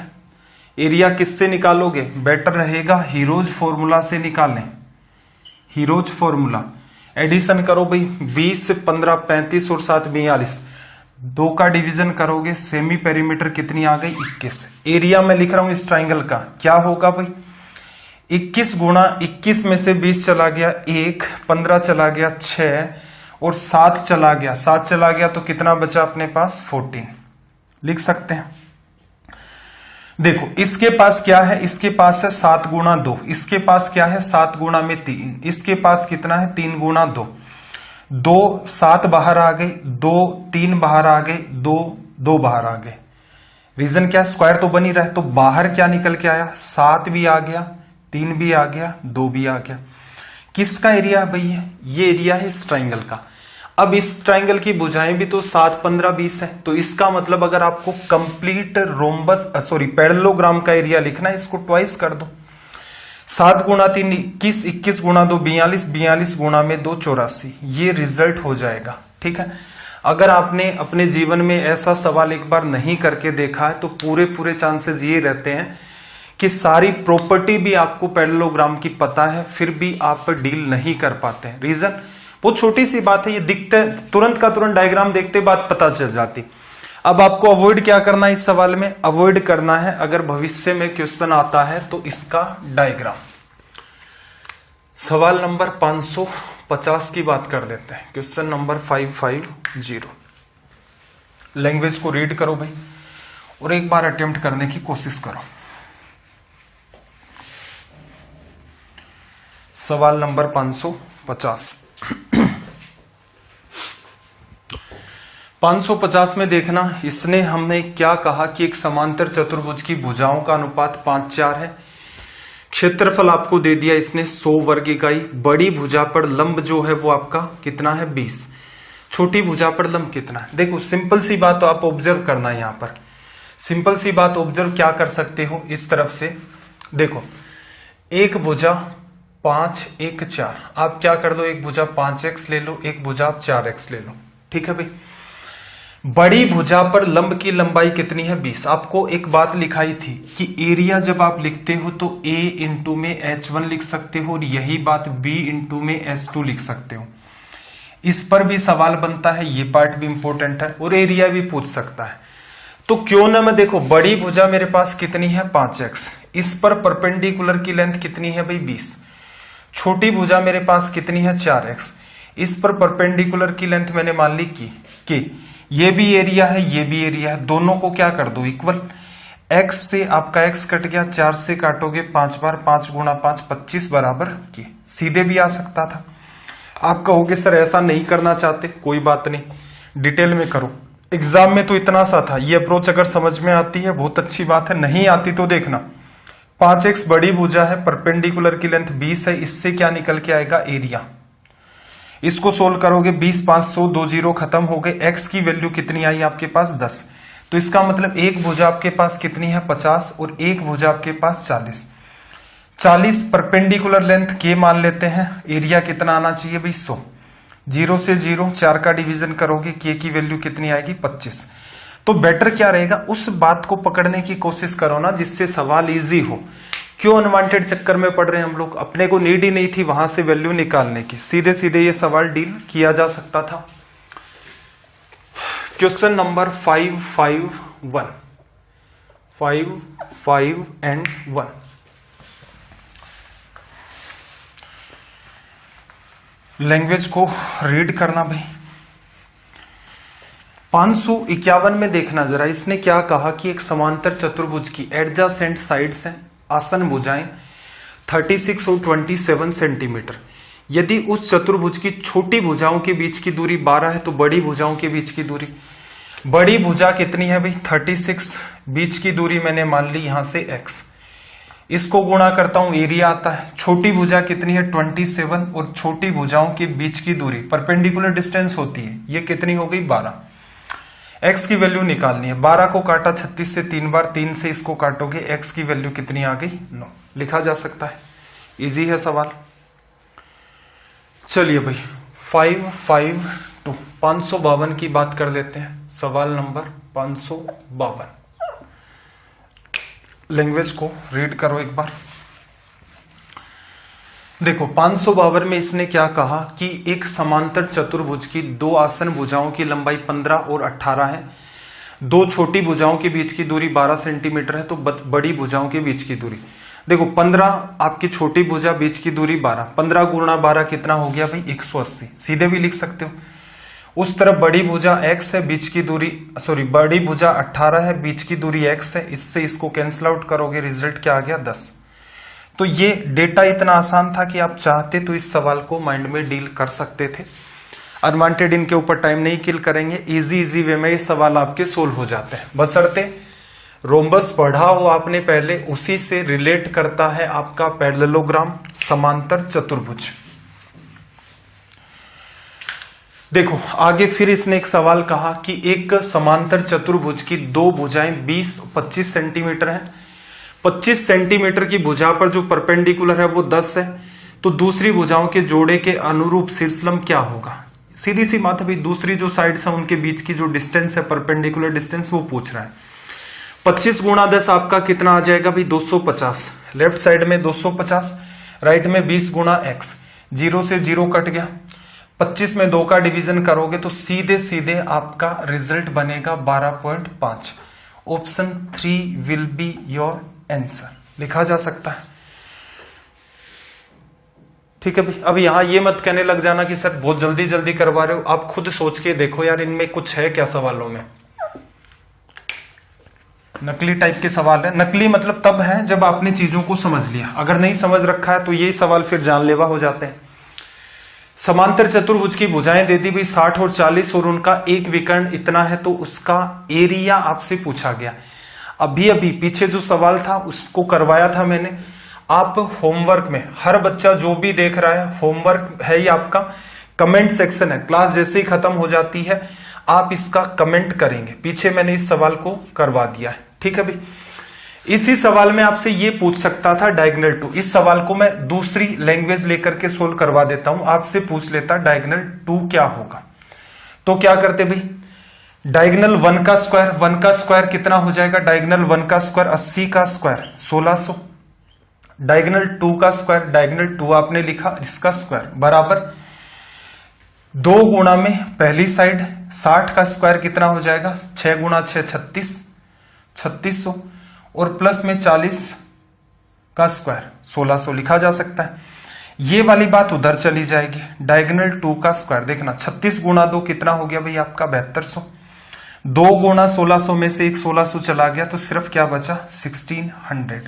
एरिया किससे निकालोगे, बेटर रहेगा हीरोज फॉर्मूला से निकालें। हीरोज फॉर्मूला एडिशन करो भाई, 20 से 15 35 और 7 42, 2 का डिवीजन करोगे, सेमी पेरीमीटर कितनी आ गई 21। एरिया मैं लिख रहा हूं इस ट्राइंगल का, क्या होगा भाई 21 गुणा 21 में से 20 चला गया 1, 15 चला गया 6 और 7 चला गया, 7 चला गया तो कितना बचा अपने पास 14। लिख सकते हैं। देखो इसके पास क्या है, इसके पास है 7 गुणा 2, इसके पास क्या है 7 गुणा में 3, इसके पास कितना है 3 गुणा 2, 2 7 बाहर आ गए, 2 3 बाहर आ गए, 2 2 बाहर आ गए। रीजन क्या है, स्क्वायर तो बनी रहे, तो बाहर क्या निकल के आया 7 भी आ गया, 3 भी आ गया, 2 भी आ गया। किसका एरिया है भाई, ये एरिया है इस ट्राइंगल का। अब इस ट्राइंगल की भुजाएं भी तो 7, 15, 20 है, तो इसका मतलब अगर आपको कंप्लीट रोम्बस पैरेललोग्राम का एरिया लिखना है, इसको ट्वाइस कर दो। 7 गुणा 3 21, 21 गुणा 2 42, 42 गुणा में 2 84, ये रिजल्ट हो जाएगा। ठीक है, अगर आपने अपने जीवन में ऐसा सवाल एक बार नहीं करके देखा है तो पूरे चांसेस ये रहते हैं कि सारी प्रॉपर्टी भी आपको पैरेललोग्राम की पता है, फिर भी आप डील नहीं कर पाते हैं। रीजन बहुत छोटी सी बात है, ये दिखते तुरंत का तुरंत डायग्राम देखते बात पता चल जाती। अब आपको अवॉइड क्या करना है इस सवाल में, अवॉइड करना है अगर भविष्य में क्वेश्चन आता है तो इसका डायग्राम। सवाल नंबर 550 की बात कर देते हैं, क्वेश्चन नंबर 550। लैंग्वेज को रीड करो भाई और एक बार अटेम्प्ट करने की कोशिश करो। सवाल नंबर 550। 550 में देखना, इसने हमने क्या कहा कि एक समांतर चतुर्भुज की भुजाओं का अनुपात 5:4 है। क्षेत्रफल आपको दे दिया इसने 100 वर्ग इकाई। बड़ी भुजा पर लंब जो है वो आपका कितना है 20, छोटी भुजा पर लंब कितना है। देखो सिंपल सी बात तो आप ऑब्जर्व करना है, यहां पर सिंपल सी बात ऑब्जर्व क्या कर सकते हो इस तरफ से। देखो एक भुजा 5, 1, 4, आप क्या कर दो, एक भुजा 5x ले लो, एक भुजा आप 4x ले लो। ठीक है भाई, बड़ी भुजा पर लंब की लंबाई कितनी है 20। आपको एक बात लिखाई थी कि एरिया जब आप लिखते हो तो a इंटू में h1 लिख सकते हो और यही बात b इंटू में h2 लिख सकते हो। इस पर भी सवाल बनता है, ये पार्ट भी इंपॉर्टेंट है, और एरिया भी पूछ सकता है। तो क्यों ना मैं देखो, बड़ी भुजा मेरे पास कितनी है 5x, इस पर परपेंडिकुलर की लेंथ कितनी है भाई 20। छोटी भुजा मेरे पास कितनी है 4x, इस पर परपेंडिकुलर की लेंथ मैंने मान ली कि ये भी एरिया है, ये भी एरिया है, दोनों को क्या कर दो इक्वल। x से आपका x कट गया, 4 से काटोगे 5 बार, 5 गुणा 5 25 बराबर की। सीधे भी आ सकता था। आप कहोगे सर ऐसा नहीं करना चाहते, कोई बात नहीं, डिटेल में करो। एग्जाम में तो इतना सा था। ये अप्रोच अगर समझ में आती है बहुत अच्छी बात है, नहीं आती तो देखना। 5x बड़ी भुजा है, परपेंडिकुलर की लेंथ 20 है, इससे क्या निकल के आएगा एरिया। इसको सोल्व करोगे 20 500 2 जीरो खत्म हो गए। x की वैल्यू कितनी आई आपके पास 10, तो इसका मतलब एक भुजा आपके पास कितनी है 50 और एक भुजा आपके पास 40 परपेंडिकुलर लेंथ के मान लेते हैं। एरिया कितना आना चाहिए भाई 100। 0 से 0 4 का डिवीजन करोगे, के की वैल्यू कितनी आएगी 25। तो बेटर क्या रहेगा, उस बात को पकड़ने की कोशिश करो ना जिससे सवाल इजी हो। क्यों अनवांटेड चक्कर में पड़ रहे हैं हम लोग, अपने को नीड ही नहीं थी वहां से वैल्यू निकालने की, सीधे सीधे ये सवाल डील किया जा सकता था। क्वेश्चन नंबर 551 लैंग्वेज को रीड करना भाई। 551 में देखना जरा, इसने क्या कहा कि एक समांतर चतुर्भुज की एडजासेंट साइड्स हैं, आसन भुजाएं 36 और 27 सेंटीमीटर। यदि उस चतुर्भुज की छोटी भुजाओं के बीच की दूरी 12 है तो बड़ी भुजाओं के बीच की दूरी, बड़ी भुजा कितनी है भाई 36, बीच की दूरी मैंने मान ली यहां से x, इसको गुणा करता हूं एरिया आता है। छोटी भुजा कितनी है 27 और छोटी भुजाओं के बीच की दूरी परपेंडिकुलर डिस्टेंस होती है, ये कितनी हो गई 12। x की वैल्यू निकालनी है, 12 को काटा 36 से 3 बार, 3 से इसको काटोगे, x की वैल्यू कितनी आ गई 9। लिखा जा सकता है, इजी है सवाल। चलिए भाई 552 की बात कर लेते हैं। सवाल नंबर 552, लैंग्वेज को रीड करो एक बार। देखो 552 में इसने क्या कहा कि एक समांतर चतुर्भुज की दो आसन भुजाओं की लंबाई 15 और 18 है, दो छोटी भुजाओं के बीच की दूरी 12 सेंटीमीटर है, तो बड़ी भुजाओं के बीच की दूरी देखो 15 आपकी छोटी भुजा, बीच की दूरी 12, 15 गुणा 12 कितना हो गया भाई 180, सीधे भी लिख सकते हो। उस तरफ बड़ी भुजा x है, बीच की दूरी बड़ी भुजा 18 है, बीच की दूरी x है, इससे इसको कैंसिल आउट करोगे, रिजल्ट क्या आ गया 10। तो ये डेटा इतना आसान था कि आप चाहते तो इस सवाल को माइंड में डील कर सकते थे। अनवांटेड इनके ऊपर टाइम नहीं किल करेंगे, इजी वे में ये सवाल आपके सोल्व हो जाते हैं, बशर्ते रोम्बस पढ़ा हो आपने पहले, उसी से रिलेट करता है आपका पैरेललोग्राम समांतर चतुर्भुज। देखो आगे फिर इसने एक सवाल कहा कि एक समांतर चतुर्भुज की दो भुजाएं 20-25 सेंटीमीटर हैं, 25 सेंटीमीटर की भुजा पर जो परपेंडिकुलर है वो 10 है, तो दूसरी भुजाओं के जोड़े के अनुरूप शीर्षलंब क्या होगा। सीधी सी बात है भाई, दूसरी जो साइड्स है उनके बीच की जो डिस्टेंस है परपेंडिकुलर डिस्टेंस वो पूछ रहा है। 25 गुणा 10 आपका कितना आ जाएगा भाई 250, लेफ्ट साइड में 250, राइट में 20 गुणा x, 0 से 0 कट गया, 25 में 2 का डिवीजन करोगे तो सीधे सीधे आपका रिजल्ट बनेगा 12.5। Option 3 will be your answer, लिखा जा सकता है। ठीक है भाई, अब यहां ये मत कहने लग जाना कि सर बहुत जल्दी करवा रहे हो, आप खुद सोच के देखो यार इनमें कुछ है क्या सवालों में। नकली टाइप के सवाल है, नकली मतलब तब है जब आपने चीजों को समझ लिया, अगर नहीं समझ रखा है तो यही सवाल फिर जानलेवा हो जाते हैं। समांतर चतुर्भुज की भुजाएं दे दी भाई 60 और 40 और उनका एक विकर्ण इतना है, तो उसका एरिया आपसे पूछा गया। अभी पीछे जो सवाल था उसको करवाया था मैंने, आप होमवर्क में हर बच्चा जो भी देख रहा है होमवर्क है, ये आपका कमेंट सेक्शन है, क्लास जैसे ही खत्म हो जाती है आप इसका कमेंट करेंगे, पीछे मैंने इस सवाल को करवा दिया है। ठीक है भाई, इसी सवाल में आपसे ये पूछ सकता था डायगोनल 2, इस सवाल को मैं दूसरी लैंग्वेज लेकर के सोल्व करवा देता हूं, आपसे पूछ लेता डायगोनल 2 क्या होगा। तो क्या करते भाई, डायगोनल 1 का स्क्वायर, 1 का स्क्वायर कितना हो जाएगा, डायगोनल 1 का स्क्वायर 80 का स्क्वायर 1600, डायगोनल 2 का स्क्वायर, डायगोनल 2 आपने लिखा इसका स्क्वायर बराबर 2 गुणा में पहली साइड 60 का स्क्वायर कितना हो जाएगा 6 गुणा 6 3600 और प्लस में 40 का स्क्वायर 1600 लिखा जा सकता है। ये वाली बात उधर चली जाएगी, डायगोनल 2 का स्क्वायर देखना 36 गुणा 2 कितना हो गया भाई आपका 7200, 2 गुणा 1600 में से एक 1600 चला गया तो सिर्फ क्या बचा 1600।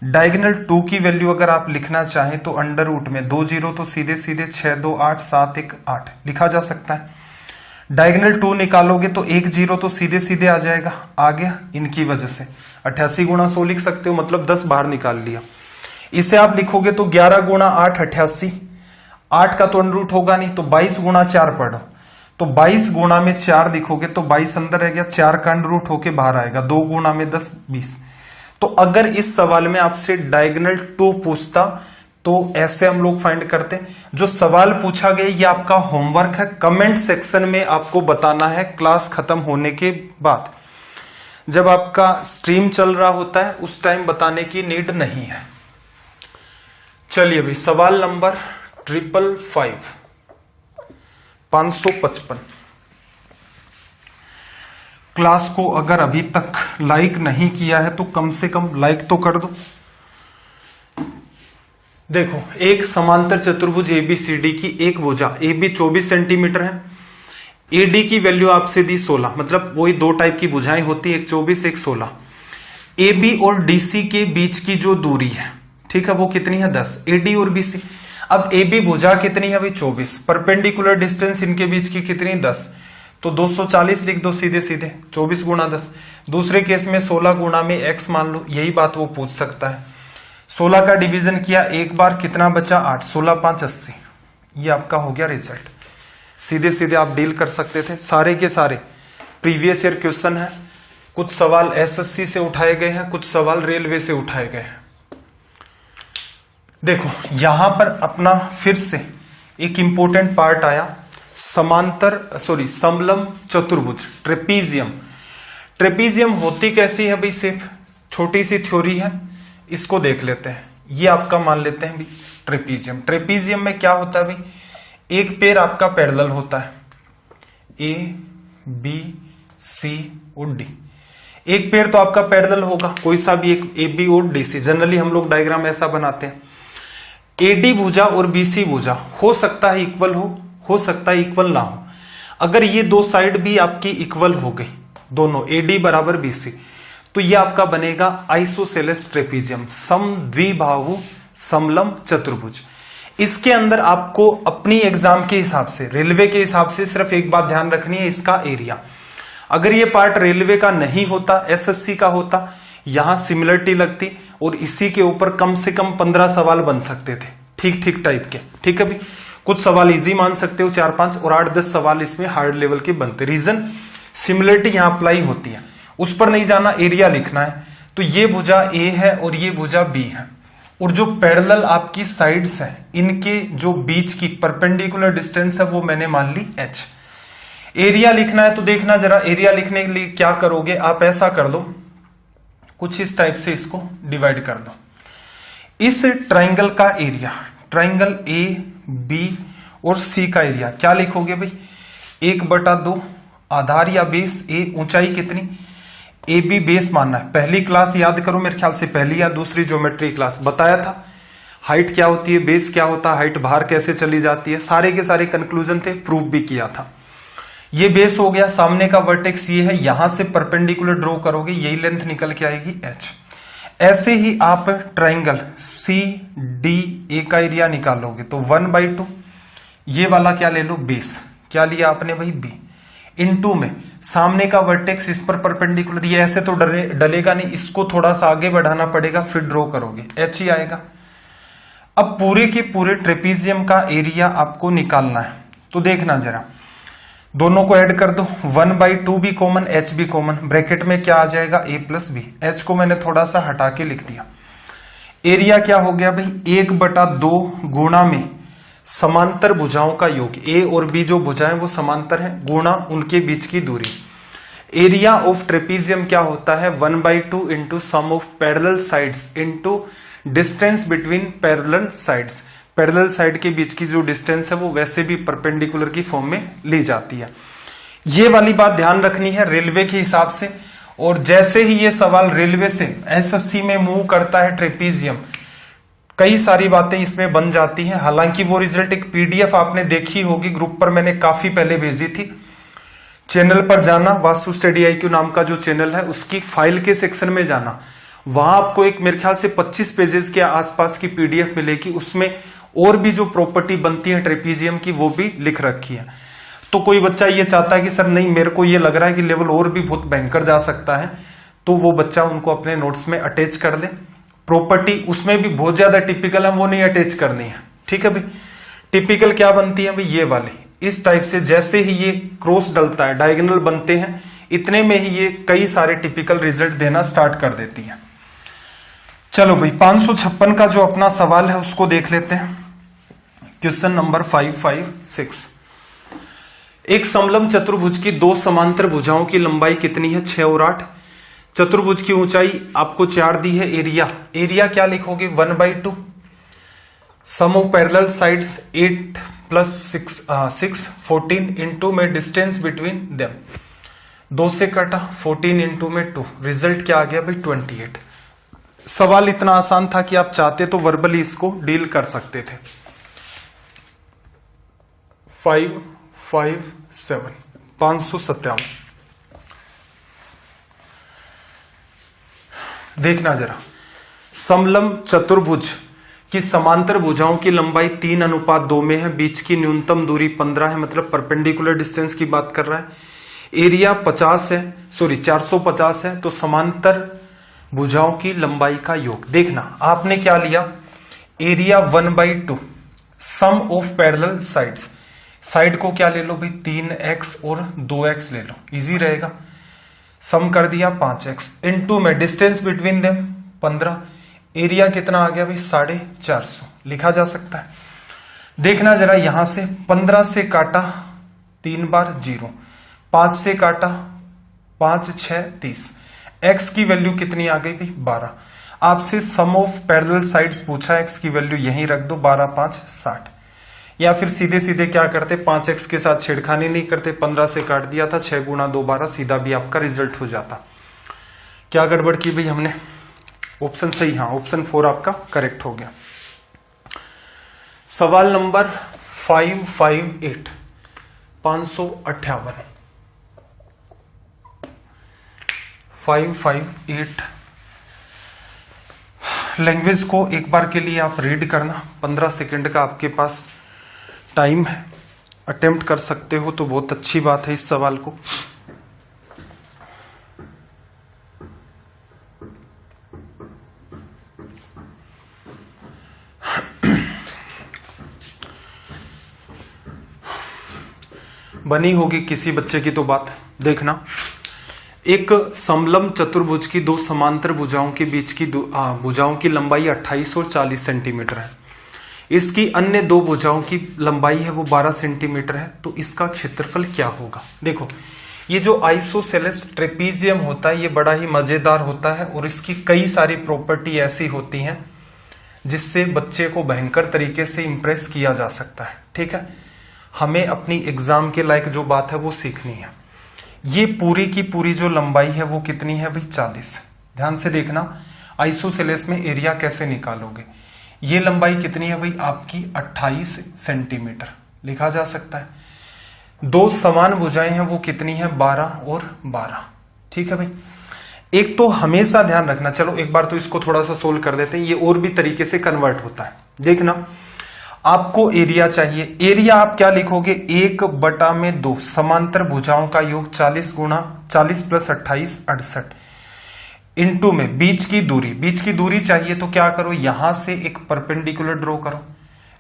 डायगोनल 2 की वैल्यू अगर आप लिखना चाहें तो अंडर रूट में 2 जीरो तो सीधे सीधे 6 2 8 7 1 8 लिखा जा सकता है। डायगोनल 2 निकालोगे तो 1 0 तो सीधे सीधे आ जाएगा, आ गया इनकी वजह से। 88 गुणा 100 लिख सकते हो, मतलब 10 बाहर निकाल लिया। इसे आप लिखोगे तो 11 गुणा 8 88, 8 का तो अंडर रूट होगा नहीं, तो 22 गुणा 4 पढ़ो, तो 22 गुणा में 4 लिखोगे तो 22 अंदर रह गया, 4 का अंडर रूट होके बाहर आएगा, 2 गुणा में 10 20। तो अगर इस सवाल में आपसे डायगोनल 2 पूछता तो ऐसे हम लोग फाइंड करते। जो सवाल पूछा गया ये आपका होमवर्क है, कमेंट सेक्शन में आपको बताना है क्लास खत्म होने के बाद। जब आपका स्ट्रीम चल रहा होता है उस टाइम बताने की नीड नहीं है। चलिए भाई, सवाल नंबर 555 क्लास को अगर अभी तक लाइक नहीं किया है तो कम से कम लाइक तो कर दो। देखो, एक समांतर चतुर्भुज ABCD की एक भुजा AB 24 सेंटीमीटर है, AD की वैल्यू आपसे दी 16, मतलब वही दो टाइप की भुजाएं होती है, एक 24 एक 16। AB और DC के बीच की जो दूरी है, ठीक है, वो कितनी है 10, AD और BC। अब AB भुजा कितनी है भाई 24, परपेंडिकुलर डिस्टेंस इनके बीच की कितनी 10, तो 240 लिख दो सीधे सीधे, 24 गुणा 10। दूसरे केस में 16 गुणा में x मान लो, यही बात वो पूछ सकता है। 16 का डिवीजन किया एक बार, कितना बचा 8, 16 5 80, ये आपका हो गया रिजल्ट। सीधे सीधे आप डील कर सकते थे। सारे के सारे प्रीवियस ईयर क्वेश्चन है, कुछ सवाल SSC से उठाए गए हैं, कुछ सवाल रेलवे से उठाए गए हैं। देखो यहां पर अपना फिर से एक इंपॉर्टेंट पार्ट आया, समलम चतुर्भुज, ट्रेपीजियम। ट्रेपीजियम होती कैसी है भाई, सिर्फ छोटी सी थ्योरी है, इसको देख लेते हैं। ये आपका मान लेते हैं भाई ट्रेपीजियम। ट्रेपीजियम में क्या होता है भाई, एक पेड़ आपका पैरेलल होता है, A B C और D। एक पेड़ तो आपका पैरेलल होगा, कोई सा भी एक AB और DC। जनरली हम लोग डायग्राम ऐसा बनाते हैं, AD भुजा और BC भुजा हो सकता है इक्वल हो सकता है इक्वल ना हो। अगर ये दो साइड भी आपकी इक्वल हो गई, दोनों AD बराबर BC, तो ये आपका बनेगा आइसोसेलेस ट्रेपीजियम, समद्विबाहु समलम चतुर्भुज। इसके अंदर आपको अपनी एग्जाम के हिसाब से, रेलवे के हिसाब से सिर्फ एक बात ध्यान रखनी है, इसका एरिया। अगर ये पार्ट रेलवे का नहीं होता, SSC का होता, यहां सिमिलरिटी लगती और इसी के ऊपर कम से कम 15 सवाल बन सकते थे, ठीक टाइप के। ठीक है भाई, कुछ सवाल इजी मान सकते हो 4-5 और 8-10 सवाल इसमें हार्ड लेवल के बनते। रीजन सिमिलरिटी यहां अप्लाई होती है, उस पर नहीं जाना, एरिया लिखना है। तो ये भुजा A है और ये भुजा B है, और जो पैरेलल आपकी साइड्स हैं, इनके जो बीच की परपेंडिकुलर डिस्टेंस है वो मैंने मान ली h। एरिया लिखना है तो देखना जरा, एरिया लिखने के लिए क्या करोगे आप, ऐसा कर दो, कुछ इस टाइप से इसको डिवाइड कर दो। इस ट्राइंगल का एरिया, ट्राइंगल AB और C का एरिया क्या लिखोगे भाई, 1/2 आधार या बेस, A ऊंचाई कितनी, AB बेस मानना है। पहली क्लास याद करो, मेरे ख्याल से पहली या दूसरी ज्योमेट्री क्लास बताया था, हाइट क्या होती है, बेस क्या होता है, हाइट बाहर कैसे चली जाती है, सारे के सारे कंक्लूजन थे, प्रूफ भी किया था। ये बेस हो गया, सामने का वर्टेक्स ये है, यहां से परपेंडिकुलर ड्रॉ करोगे, यही लेंथ निकल के आएगी h। ऐसे ही आप ट्राइंगल CDA का एरिया निकालोगे तो 1/2, ये वाला क्या ले लो बेस, क्या लिया आपने भाई B, इनटू में सामने का वर्टेक्स इस पर परपेंडिकुलर, ये ऐसे तो डलेगा नहीं, इसको थोड़ा सा आगे बढ़ाना पड़ेगा, फिर ड्रॉ करोगे h ही आएगा। अब पूरे के पूरे ट्रेपीजियम का एरिया आपको निकालना है, तो देखना जरा, दोनों को ऐड कर दो, 1/2 भी कॉमन, h भी कॉमन, ब्रैकेट में क्या आ जाएगा A + B। h को मैंने थोड़ा सा हटा के लिख दिया। एरिया क्या हो गया भाई, 1/2 गुणा में समांतर भुजाओं का योग, A और B जो भुजाएं वो समांतर हैं, गुणा उनके बीच की दूरी। एरिया ऑफ ट्रेपीजियम क्या होता है, 1/2 into sum of parallel sides into distance between parallel sides. Parallel side के बीच की जो डिस्टेंस है वो वैसे भी परपेंडिकुलर की फॉर्म में ली जाती है। ये वाली बात ध्यान रखनी है रेलवे के हिसाब से। और जैसे ही ये सवाल रेलवे से SSC में मूव करता है ट्रेपीजियम, कई सारी बातें इसमें बन जाती हैं। हालांकि वो रिजल्ट एक PDF आपने देखी होगी, ग्रुप पर मैंने काफी पहले भेजी थी। चैनल पर जाना, वास्तु स्टडी IQ नाम का जो चैनल है उसकी फाइल के सेक्शन में जाना, वहां आपको एक मेरे ख्याल से 25 पेजेस के आसपास की PDF मिलेगी। उसमें और भी जो प्रॉपर्टी बनती है ट्रेपीजियम की वो भी लिख रखी है। तो कोई बच्चा ये चाहता है कि सर नहीं, मेरे को ये लग रहा है कि लेवल और भी बहुत भयंकर जा सकता है, तो वो बच्चा उनको अपने नोट्स में अटैच कर दे। प्रॉपर्टी उसमें भी बहुत ज्यादा टिपिकल है, वो नहीं अटैच करनी है। ठीक है भाई, टिपिकल क्या बनती है भाई, ये वाली इस टाइप से, जैसे ही ये क्रॉस डलता है, डायगोनल बनते हैं, इतने में ही ये कई सारे टिपिकल रिजल्ट देना स्टार्ट कर देती है। चलो भाई 556 का जो अपना सवाल है उसको देख लेते हैं। Question number 556। एक समलंब चतुर्भुज की दो समांतर भुजाओं की लंबाई कितनी है, 6 और 8। चतुर्भुज की ऊंचाई आपको 4 दी है। एरिया क्या लिखोगे, 1/2। Sum of parallel sides 8 + 6 14 into में डिस्टेंस बिटवीन देम, 2 से कटा 14 इंटू में 2, रिजल्ट क्या आ गया भाई 28। सवाल इतना आसान था कि आप चाहते तो वर्बली इसको डील कर सकते थे। 557 देखना जरा, समलंब चतुर्भुज की समांतर भुजाओं की लंबाई 3:2 में है, बीच की न्यूनतम दूरी 15 है, मतलब परपेंडिकुलर डिस्टेंस की बात कर रहा है। एरिया 450 है, तो समांतर भुजाओं की लंबाई का योग। देखना आपने क्या लिया, area 1/2, sum of parallel sides, side को क्या ले लो भाई 3x और 2x ले लो, इजी रहेगा। सम कर दिया 5x, इनटू में डिस्टेंस बिटवीन देम 15, एरिया कितना आ गया भाई 450, लिखा जा सकता है। देखना जरा, यहां से 15 से काटा 3 बार 0, 5 से काटा 5 6 30, x की वैल्यू कितनी आ गई भाई 12। आपसे सम ऑफ पैरेलल साइड्स पूछा, x की वैल्यू यहीं रख दो, 12 5 60, या फिर सीधे सीधे क्या करते 5x के साथ छेड़खानी नहीं करते, 15 से काट दिया था, 6 × 2 12, सीधा भी आपका रिजल्ट हो जाता। क्या गड़बड़ की भाई हमने, ऑप्शन सही, हाँ ऑप्शन 4 आपका करेक्ट हो गया। सवाल नंबर 558 558 लैंग्वेज को एक बार के लिए आप रीड करना, 15 सेकंड का आपके पास टाइम है, अटेम्प्ट कर सकते हो तो बहुत अच्छी बात है इस सवाल को। बनी होगी किसी बच्चे की तो बात। देखना, एक समलंब चतुर्भुज की दो समांतर भुजाओं के बीच की भुजाओं की लंबाई 28 और 40 सेंटीमीटर है। इसकी अन्य दो भुजाओं की लंबाई है वो 12 सेंटीमीटर है, तो इसका क्षेत्रफल क्या होगा। देखो, ये जो आइसोसेलेस ट्रेपीजियम होता है ये बड़ा ही मजेदार होता है और इसकी कई सारी प्रॉपर्टी ऐसी होती हैं जिससे बच्चे को भयंकर तरीके से इंप्रेस किया जा सकता है। ठीक है, हमें अपनी एग्जाम के लायक जो बात है वो सीखनी है। ये पूरी की पूरी जो लंबाई है वो कितनी है भाई 40। ध्यान से देखना, आइसोसेलेस में एरिया कैसे निकालोगे। ये लंबाई कितनी है भाई आपकी 28 सेंटीमीटर, लिखा जा सकता है। दो समान भुजाएं हैं वो कितनी है 12 और 12। ठीक है भाई, एक तो हमेशा ध्यान रखना, चलो एक बार तो इसको थोड़ा सा सोल्व कर देते हैं, ये और भी तरीके से कन्वर्ट होता है। देखना, आपको एरिया चाहिए, एरिया आप क्या लिखोगे 1/2 समांतर भुजाओं का योग 40 + 28 68 इनटू में बीच की दूरी चाहिए, तो क्या करो यहां से एक परपेंडिकुलर ड्रॉ करो।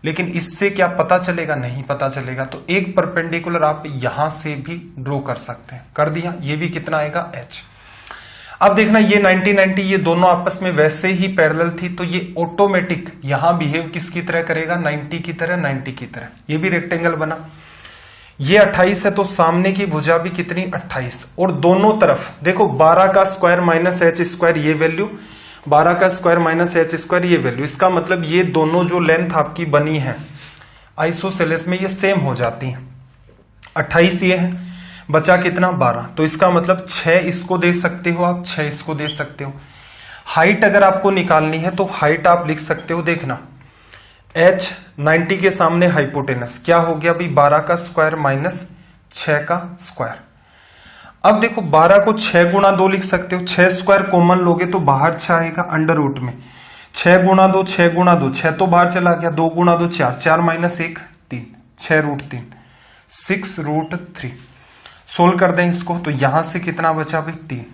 लेकिन इससे क्या पता चलेगा, नहीं पता चलेगा, तो एक परपेंडिकुलर आप यहां से भी ड्रॉ कर सकते हैं। कर दिया, ये भी कितना आएगा h। अब देखना, ये 90-90 ये दोनों आपस में वैसे ही पैरेलल थी, तो ये ऑटोमेटिक यहां बिहेव किसकी तरह करेगा 90 की तरह, 90 की तरह। ये भी रेक्टेंगल बना, ये 28 है तो सामने की भुजा भी कितनी 28, और दोनों तरफ देखो 12 का स्क्वायर माइनस h स्क्वायर ये वैल्यू, 12 का स्क्वायर माइनस h स्क्वायर ये वैल्यू। इसका मतलब ये दोनों जो लेंथ आपकी बनी है आइसोसेलेस में ये सेम हो जाती है। 28 ये है, बचा कितना 12, तो इसका मतलब 6 इसको दे सकते हो आप, 6 इसको दे सकते हो। हाइट अगर आपको निकालनी है तो हाइट आप लिख सकते हो, देखना h 90 के सामने हाइपोटेनस क्या हो गया भाई 12 का स्क्वायर माइनस 6 का स्क्वायर। अब देखो 12 को 6 × 2 लिख सकते हो, 6 स्क्वायर कॉमन लोगे तो बाहर 6 आएगा अंडर रूट में, 6 × 2 6 × 2 6 तो बाहर चला गया, 2 × 2 4 4 - 1 3 6 √3 6√3। सोल्व कर दें इसको तो यहां से कितना बचा भाई 3,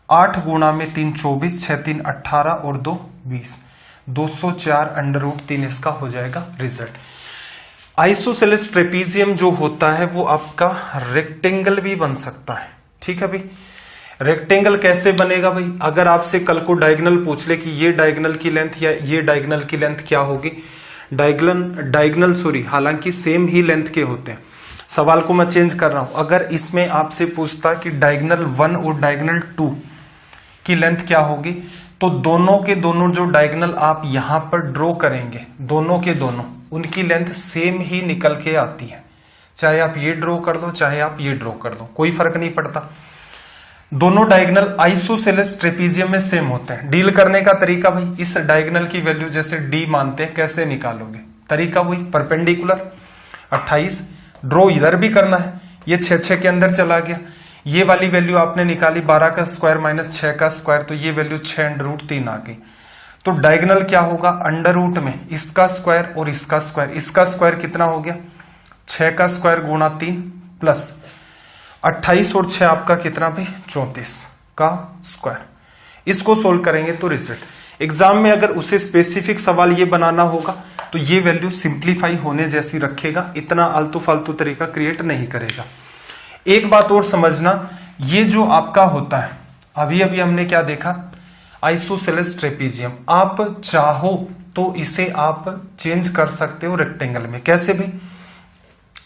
8 गुणा में 3 24, 6 3 18 और 2 20, 204√3 इसका हो जाएगा रिजल्ट। आइसोसेलेस ट्रेपीजियम जो होता है वो आपका रेक्टेंगल भी बन सकता है। ठीक है भाई, रेक्टेंगल कैसे बनेगा भाई, अगर आपसे कल को डायगोनल पूछ ले कि ये डायगोनल की लेंथ या ये डायगोनल की लेंथ क्या होगी, डायगोनल हालांकि सेम ही लेंथ के होते हैं, सवाल को मैं चेंज कर रहा हूं। अगर इसमें आपसे पूछता कि डायगोनल 1 और डायगोनल 2 की लेंथ क्या होगी, तो दोनों के दोनों जो डायगोनल आप यहां पर ड्रॉ करेंगे, दोनों के दोनों उनकी लेंथ सेम ही निकल के आती है। चाहे आप ये ड्रॉ कर दो चाहे आप ये ड्रॉ कर दो, कोई फर्क नहीं पड़ता। दोनों डायगोनल आइसोसेलेस ट्रेपीजियम में सेम होते हैं। डील करने का तरीका भाई, इस डायगोनल की वैल्यू जैसे डी मानते हैं, कैसे निकालोगे, तरीका वही परपेंडिकुलर 28, ड्रॉ इधर भी करना है, ये 6 के अंदर चला गया, ये वाली वैल्यू आपने निकाली 12 का स्क्वायर माइनस 6 का स्क्वायर, तो ये वैल्यू 6√3 आ गई। तो डायगोनल क्या होगा, अंडर रूट में इसका स्क्वायर और इसका स्क्वायर, इसका स्क्वायर कितना हो गया 6 का स्क्वायर गुणा 3 प्लस 28 और 6 आपका कितना भाई 34 का स्क्वायर। इसको सोल्व करेंगे तो रिजल्ट एग्जाम में अगर उसे स्पेसिफिक सवाल ये बनाना होगा तो ये वैल्यू सिंप्लीफाई होने जैसी रखेगा, इतना आलतू फालतू तरीका क्रिएट नहीं करेगा। एक बात और समझना, ये जो आपका होता है, अभी अभी हमने क्या देखा, आइसोसेलेस ट्रेपीजियम, आप चाहो तो इसे आप चेंज कर सकते हो रेक्टेंगल में। कैसे भाई,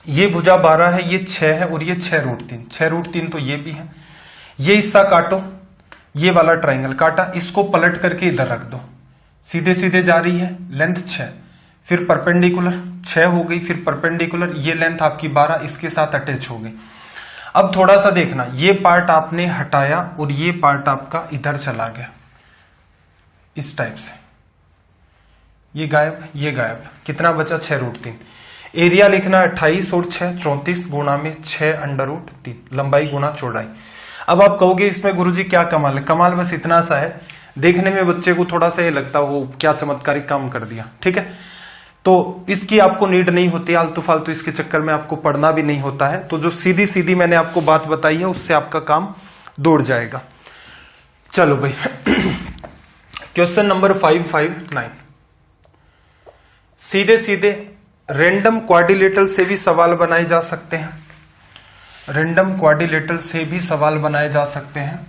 ये भुजा 12 है, ये 6 है और ये 6√3, 6√3 तो ये भी है, ये हिस्सा काटो, ये वाला ट्राइंगल काटा, इसको पलट करके इधर रख दो, सीधे सीधे जा रही है, लेंथ 6, फिर परपेंडिकुलर 6 हो गई, फिर परपेंडिकुलर, ये लेंथ आपकी 12 इसके साथ अटैच हो गई। अब थोड़ा सा देखना, ये पार्ट आपने हटाया और ये पार्ट आपका इधर चला गया, इस टाइप से, ये गायब, ये गायब, कितना बचा 6√3। एरिया लिखना 28 और 6 34 गुणा में 6√3, लंबाई गुणा चौड़ाई। अब आप कहोगे इसमें गुरुजी क्या कमाल है, कमाल बस इतना सा है, देखने में बच्चे को थोड़ा सा ये लगता हो क्या चमत्कारी काम कर दिया, ठीक है, तो इसकी आपको नीड नहीं होती, आलतू फालतू इसके चक्कर में आपको पढ़ना भी नहीं होता है। तो जो सीधी सीधी मैंने आपको बात बताई है उससे आपका काम दौड़ जाएगा। चलो भाई क्वेश्चन नंबर 559, सीधे सीधे रैंडम क्वाड्रिलेटरल से भी सवाल बनाए जा सकते हैं, रैंडम क्वाड्रिलेटरल से भी सवाल बनाए जा सकते हैं,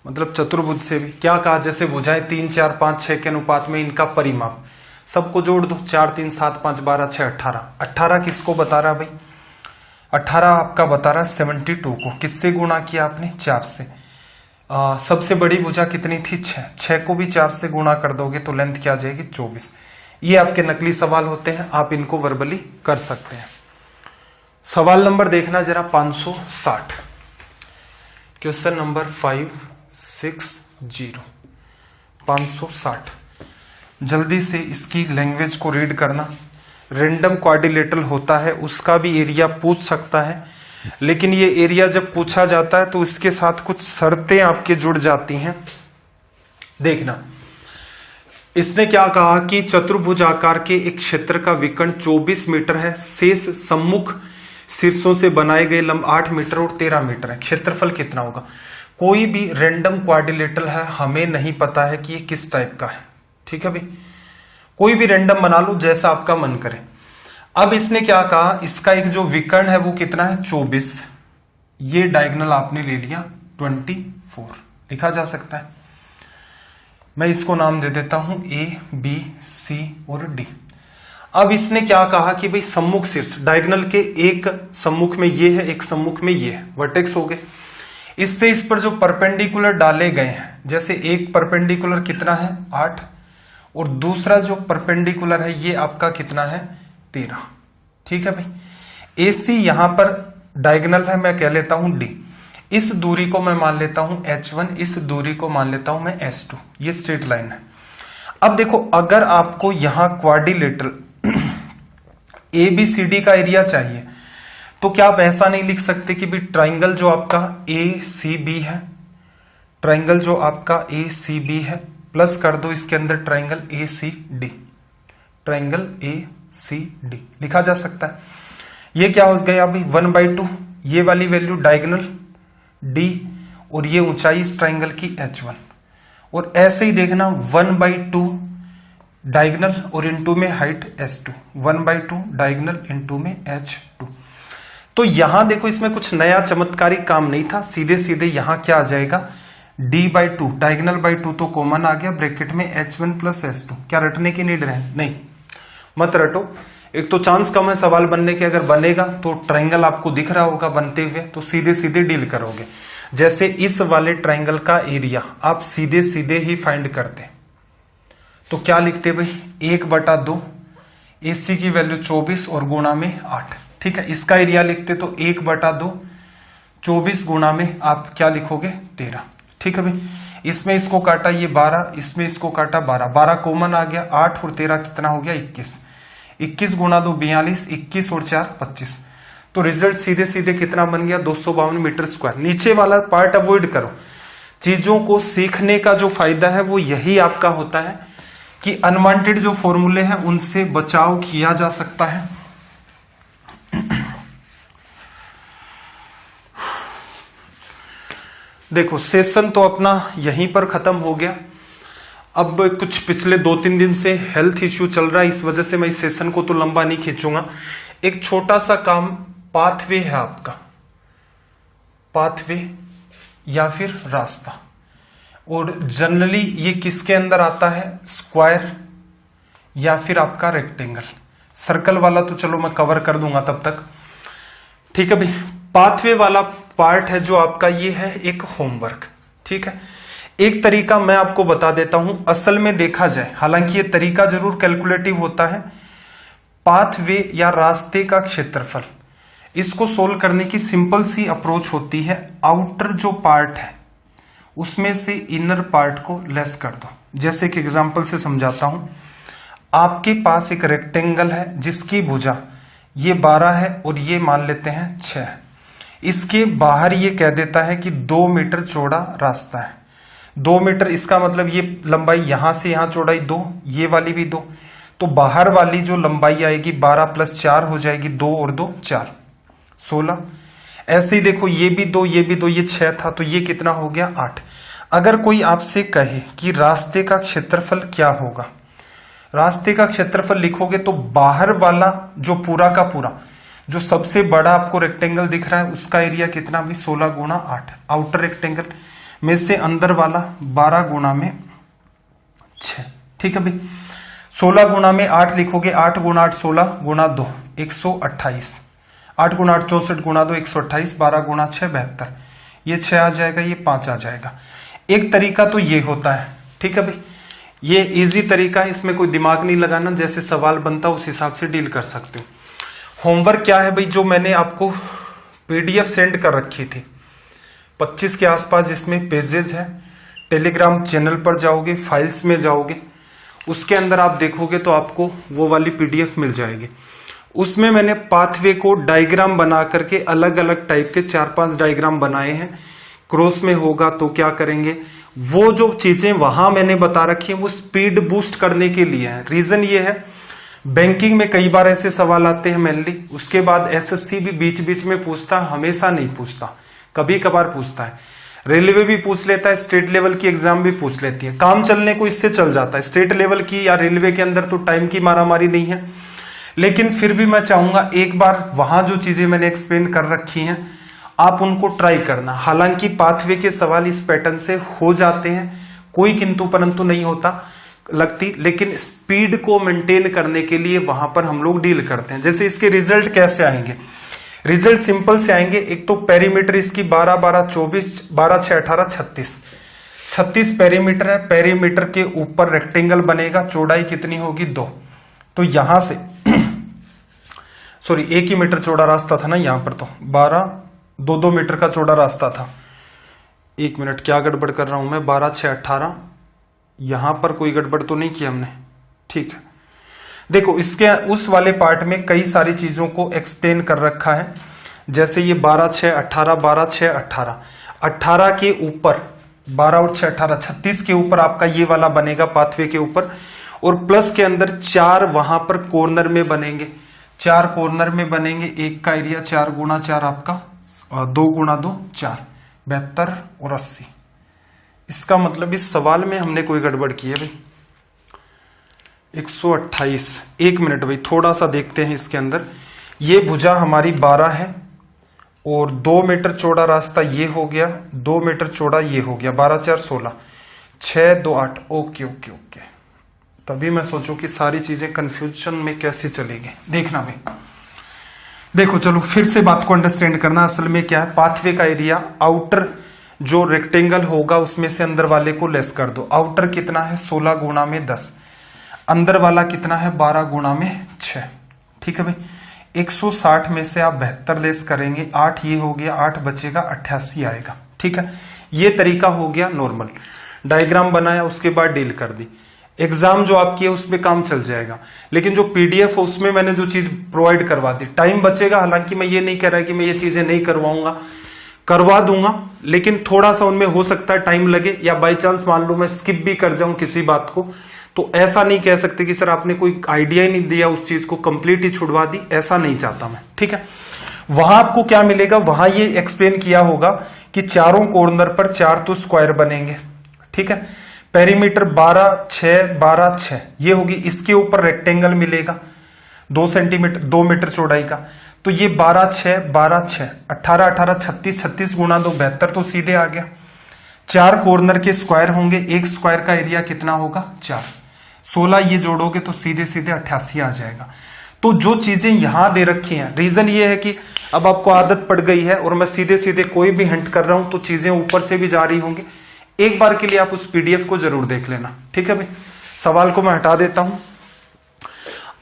मतलब चतुर्भुज से भी। क्या कहा, जैसे भुजाएं 3 4 5 6 के अनुपात में इनका परिमाप, सबको जोड़ दो, 4 3 7 5 12 6 18। 18 किसको बता रहा भाई, 18 आपका बता रहा 72 को, किससे गुणा किया आपने 4 से। सबसे बड़ी भुजा कितनी थी 6 को भी 4 से गुणा कर दोगे तो लेंथ क्या आ जाएगी 24। ये आपके नकली सवाल होते हैं, आप इनको वर्बली कर सकते हैं। सवाल नंबर देखना जरा 560, क्वेश्चन नंबर 560, 560। जल्दी से इसकी लैंग्वेज को रीड करना। रैंडम क्वाड्रिलेटरल होता है, उसका भी एरिया पूछ सकता है, लेकिन ये एरिया जब पूछा जाता है तो इसके साथ कुछ शर्तें आपके जुड़ जाती हैं। देखना, इसने क्या कहा कि चतुर्भुज आकार के एक क्षेत्र का विकर्ण 24 मीटर है, शेष सम्मुख शीर्षों से बनाए गए लंब 8 मीटर और 13 मीटर है, क्षेत्रफल कितना होगा। कोई भी रैंडम क्वाड्रिलेटरल है, हमें नहीं पता है कि ये किस टाइप का है, ठीक है भाई, कोई भी रैंडम बना लो जैसा आपका मन करे। अब इसने क्या कहा, इसका एक जो विकर्ण है वो कितना है 24, ये डायगोनल आपने ले लिया 24, लिखा जा सकता है। मैं इसको नाम दे देता हूं A B C और D। अब इसने क्या कहा कि भाई सम्मुख शीर्ष, डायगोनल के एक सम्मुख में ये है, एक सम्मुख में ये है, वर्टेक्स हो गए, इससे इस पर जो परपेंडिकुलर डाले गए हैं, जैसे एक परपेंडिकुलर कितना है 8 और दूसरा जो परपेंडिकुलर है ये आपका कितना है 13, ठीक है भाई। AC यहां पर डायगोनल है, मैं कह लेता हूं D, इस दूरी को मैं मान लेता हूं H1, इस दूरी को मान लेता हूं मैं S2, ये स्ट्रेट लाइन है। अब देखो, अगर आपको यहां क्वाड्रिलेटरल ABCD का एरिया चाहिए तो क्या आप ऐसा नहीं लिख सकते कि भी ट्राइंगल जो आपका ACB है, ट्राइंगल जो आपका ACB है प्लस कर दो इसके अंदर ट्राइंगल ACD, ट्रायंगल ACD लिखा जा सकता है। ये क्या हो गया अभी 1/2, ये वाली वैल्यू डायगोनल D और ये ऊंचाई इस ट्रायंगल की H1, और ऐसे ही देखना 1/2 डायगोनल और इनटू में हाइट S2, 1/2 डायगोनल इनटू में H2। तो यहां देखो इसमें कुछ नया चमत्कारी काम नहीं था, सीधे सीधे यहां क्या आ जाएगा D/2 डायगोनल बाई 2 तो कॉमन आ गया, ब्रैकेट में H1 प्लस H2। क्या रटने की नीड है? नहीं, मत रटो। एक तो चांस कम है सवाल बनने के, अगर बनेगा तो ट्रायंगल आपको दिख रहा होगा बनते हुए, तो सीधे सीधे डील करोगे। जैसे इस वाले ट्रायंगल का एरिया आप सीधे सीधे ही फाइंड करते, तो क्या लिखते भाई 1/2, AC की वैल्यू 24 और गुणा में 8, ठीक है। इसका एरिया लिखते तो 1/2 24 गुणा में आप क्या लिखोगे 13, ठीक है भाई। इसमें इसको काटा ये 12, इसमें इसको काटा 12, 12 कॉमन आ गया, 8 और 13 कितना हो गया 21, 21 गुणा 2 42, 21 और 4 25। तो रिजल्ट सीधे सीधे कितना बन गया 252 मीटर स्क्वायर। नीचे वाला पार्ट अवॉइड करो। चीजों को सीखने का जो फायदा है वो यही आपका होता है कि अनवांटेड जो फॉर्मूले हैं उनसे बचाव किया जा सकता है। देखो सेशन तो अपना यहीं पर खत्म हो गया। अब कुछ पिछले 2-3 दिन से हेल्थ इश्यू चल रहा है, इस वजह से मैं इस सेशन को तो लंबा नहीं खींचूंगा। एक छोटा सा काम पाथवे है आपका, पाथवे या फिर रास्ता, और जनरली ये किसके अंदर आता है स्क्वायर या फिर आपका रेक्टेंगल। सर्कल वाला तो चलो मैं कवर कर दूंगा तब तक, ठीक है भाई। पाथवे वाला पार्ट है जो आपका, ये है एक होमवर्क, ठीक है। एक तरीका मैं आपको बता देता हूं, असल में देखा जाए, हालांकि ये तरीका जरूर कैलकुलेटिव होता है। पाथवे या रास्ते का क्षेत्रफल, इसको सोल्व करने की सिंपल सी अप्रोच होती है, आउटर जो पार्ट है उसमें से इनर पार्ट को लेस कर दो। जैसे कि एग्जांपल से समझाता हूं, आपके पास एक रेक्टेंगल है जिसकी भुजा ये 12 है और ये मान लेते हैं 6। इसके बाहर ये कह देता है कि 2 मीटर चौड़ा रास्ता है। 2 मीटर इसका मतलब ये लंबाई यहां से यहां चौड़ाई 2, ये वाली भी 2, तो बाहर वाली जो लंबाई आएगी 12 + 4 हो जाएगी, 2 और 2 4 16। ऐसे ही देखो ये भी 2, ये भी 2, ये 6 था, तो ये कितना हो गया 8। अगर कोई आपसे कहे कि रास्ते का क्षेत्रफल क्या होगा, रास्ते का क्षेत्रफल लिखोगे तो बाहर वाला जो पूरा का पूरा जो सबसे बड़ा आपको रेक्टेंगल दिख रहा है उसका एरिया कितना भी 16 गुणा 8, आउटर रेक्टेंगल में से अंदर वाला 12 गुणा में 6, ठीक है भाई। 16 गुणा में 8 लिखोगे, 8 गुणा 8 16 गुणा 2 128, 8 गुणा 8 64 गुणा 2 128, 12 गुणा 6 72, ये 6 आ जाएगा, ये 5 आ जाएगा। एक तरीका तो ये होता है, ठीक है भाई। ये इजी तरीका है, इसमें कोई दिमाग नहीं लगाना, जैसे सवाल बनता उस हिसाब से डील कर सकते हो। होमवर्क क्या है भाई, जो मैंने आपको PDF सेंड कर रखी थी 25 के आसपास, जिसमें पेजेस है। टेलीग्राम चैनल पर जाओगे, फाइल्स में जाओगे, उसके अंदर आप देखोगे तो आपको वो वाली PDF मिल जाएगी। उसमें मैंने पाथवे को डायग्राम बना करके अलग अलग टाइप के 4-5 डायग्राम बनाए हैं। क्रॉस में होगा तो क्या करेंगे, वो जो चीजें वहां मैंने बता रखी है वो स्पीड बूस्ट करने के लिए है। रीजन ये है, बैंकिंग में कई बार ऐसे सवाल आते हैं मेनली, उसके बाद SSC भी बीच बीच में पूछता, हमेशा नहीं पूछता, कभी कभार पूछता है। रेलवे भी पूछ लेता है, स्टेट लेवल की एग्जाम भी पूछ लेती है। काम चलने को इससे चल जाता है। स्टेट लेवल की या रेलवे के अंदर तो टाइम की मारामारी नहीं है, लेकिन फिर भी मैं चाहूंगा एक बार वहां जो चीजें मैंने एक्सप्लेन कर रखी हैं आप उनको ट्राई करना। हालांकि पाथवे के सवाल इस पैटर्न से हो जाते हैं, कोई किंतु परंतु नहीं होता लगती, लेकिन स्पीड को मेंटेन करने के लिए वहां पर हम लोग डील करते हैं। जैसे इसके रिजल्ट कैसे आएंगे, रिजल्ट सिंपल से आएंगे। एक तो पेरीमीटर इसकी 12 12 24 12 6 18 36 पेरीमीटर है। पेरीमीटर के ऊपर रेक्टेंगल बनेगा, चौड़ाई कितनी होगी 2। तो यहां से सॉरी 1 ही मीटर चौड़ा रास्ता था ना, यहां पर तो 12 2 मीटर का चौड़ा रास्ता था। 1 मिनट, क्या गड़बड़ कर रहा हूं मैं, 12 6 18, यहां पर कोई गड़बड़ तो नहीं की हमने, ठीक है। देखो इसके उस वाले पार्ट में कई सारी चीजों को एक्सप्लेन कर रखा है। जैसे ये 12 6 18 12 6 18, 18 के ऊपर 12 और 6 18 36 के ऊपर आपका ये वाला बनेगा पाथवे के ऊपर, और प्लस के अंदर 4 वहां पर कॉर्नर में बनेंगे, 4 कॉर्नर में बनेंगे। एक का एरिया 4 गुणा 4 आपका 2 गुणा 2 4, 72 और 80। इसका मतलब इस सवाल में हमने कोई गड़बड़ की है भाई। 128। एक मिनट भाई, थोड़ा सा देखते हैं इसके अंदर। ये भुजा हमारी 12 है और 2 मीटर चौड़ा रास्ता ये हो गया, 2 मीटर चौड़ा ये हो गया, 12 4 16, 6 2 8। ओके ओके ओके, तभी मैं सोचूं कि सारी चीजें कंफ्यूजन में कैसे चलेगी। देखना भाई, देखो चलो फिर से बात को अंडरस्टैंड करना। असल में क्या है, पाथवे का एरिया आउटर जो रेक्टेंगल होगा उसमें से अंदर वाले को लेस कर दो। आउटर कितना है 16 गुणा में 10, अंदर वाला कितना है 12 गुणा में 6। ठीक है भाई, 160 में से आप 72 लेस करेंगे, 8 ये हो गया, 8 बचेगा, 88 आएगा। ठीक है, ये तरीका हो गया नॉर्मल। डायग्राम बनाया, उसके बाद डील कर दी। एग्जाम जो आपकी है उसमें काम चल जाएगा, लेकिन जो पीडीएफ है उसमें मैंने जो चीज प्रोवाइड करवा दी, टाइम बचेगा। हालांकि मैं ये नहीं कह रहा कि मैं ये चीजें नहीं करवाऊंगा, करवा दूंगा, लेकिन थोड़ा सा उनमें हो सकता है टाइम लगे, या बाई चांस मान लो मैं स्किप भी कर जाऊं किसी बात को, तो ऐसा नहीं कह सकते कि सर आपने कोई आइडिया ही नहीं दिया, उस चीज को कंप्लीट ही छुड़वा दी, ऐसा नहीं चाहता मैं। ठीक है, वहां आपको क्या मिलेगा, वहां ये एक्सप्लेन किया होगा कि चारों कॉर्नर पर 4 तो स्क्वायर बनेंगे। ठीक है, पेरीमीटर 12 6 12 6 ये होगी। इसके ऊपर रेक्टेंगल मिलेगा 2 सेंटीमीटर 2 मीटर चौड़ाई का, तो ये 12 6 12 6 18 18 36, 36 गुणा 2 72 तो सीधे आ गया। 4 कॉर्नर के स्क्वायर होंगे, एक स्क्वायर का एरिया कितना होगा 4, 16 ये जोड़ोगे तो सीधे सीधे 88 आ जाएगा। तो जो चीजें यहां दे रखी हैं, रीजन ये है कि अब आपको आदत पड़ गई है और मैं सीधे सीधे कोई भी हिंट कर रहा हूं तो चीजें ऊपर से भी जा रही होंगी। एक बार के लिए आप उस पीडीएफ को जरूर देख लेना। ठीक है भाई, सवाल को मैं हटा देता हूं।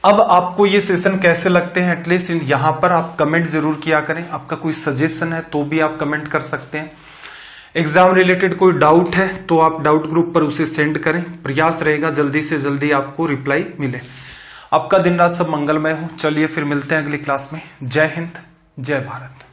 अब आपको ये सेशन कैसे लगते हैं, एटलीस्ट यहां पर आप कमेंट जरूर किया करें। आपका कोई सजेशन है तो भी आप कमेंट कर सकते हैं। एग्जाम रिलेटेड कोई डाउट है तो आप डाउट ग्रुप पर उसे सेंड करें। प्रयास रहेगा जल्दी से जल्दी आपको रिप्लाई मिले। आपका दिन रात सब मंगलमय हो। चलिए फिर मिलते हैं अगली क्लास में। जय हिंद, जय भारत।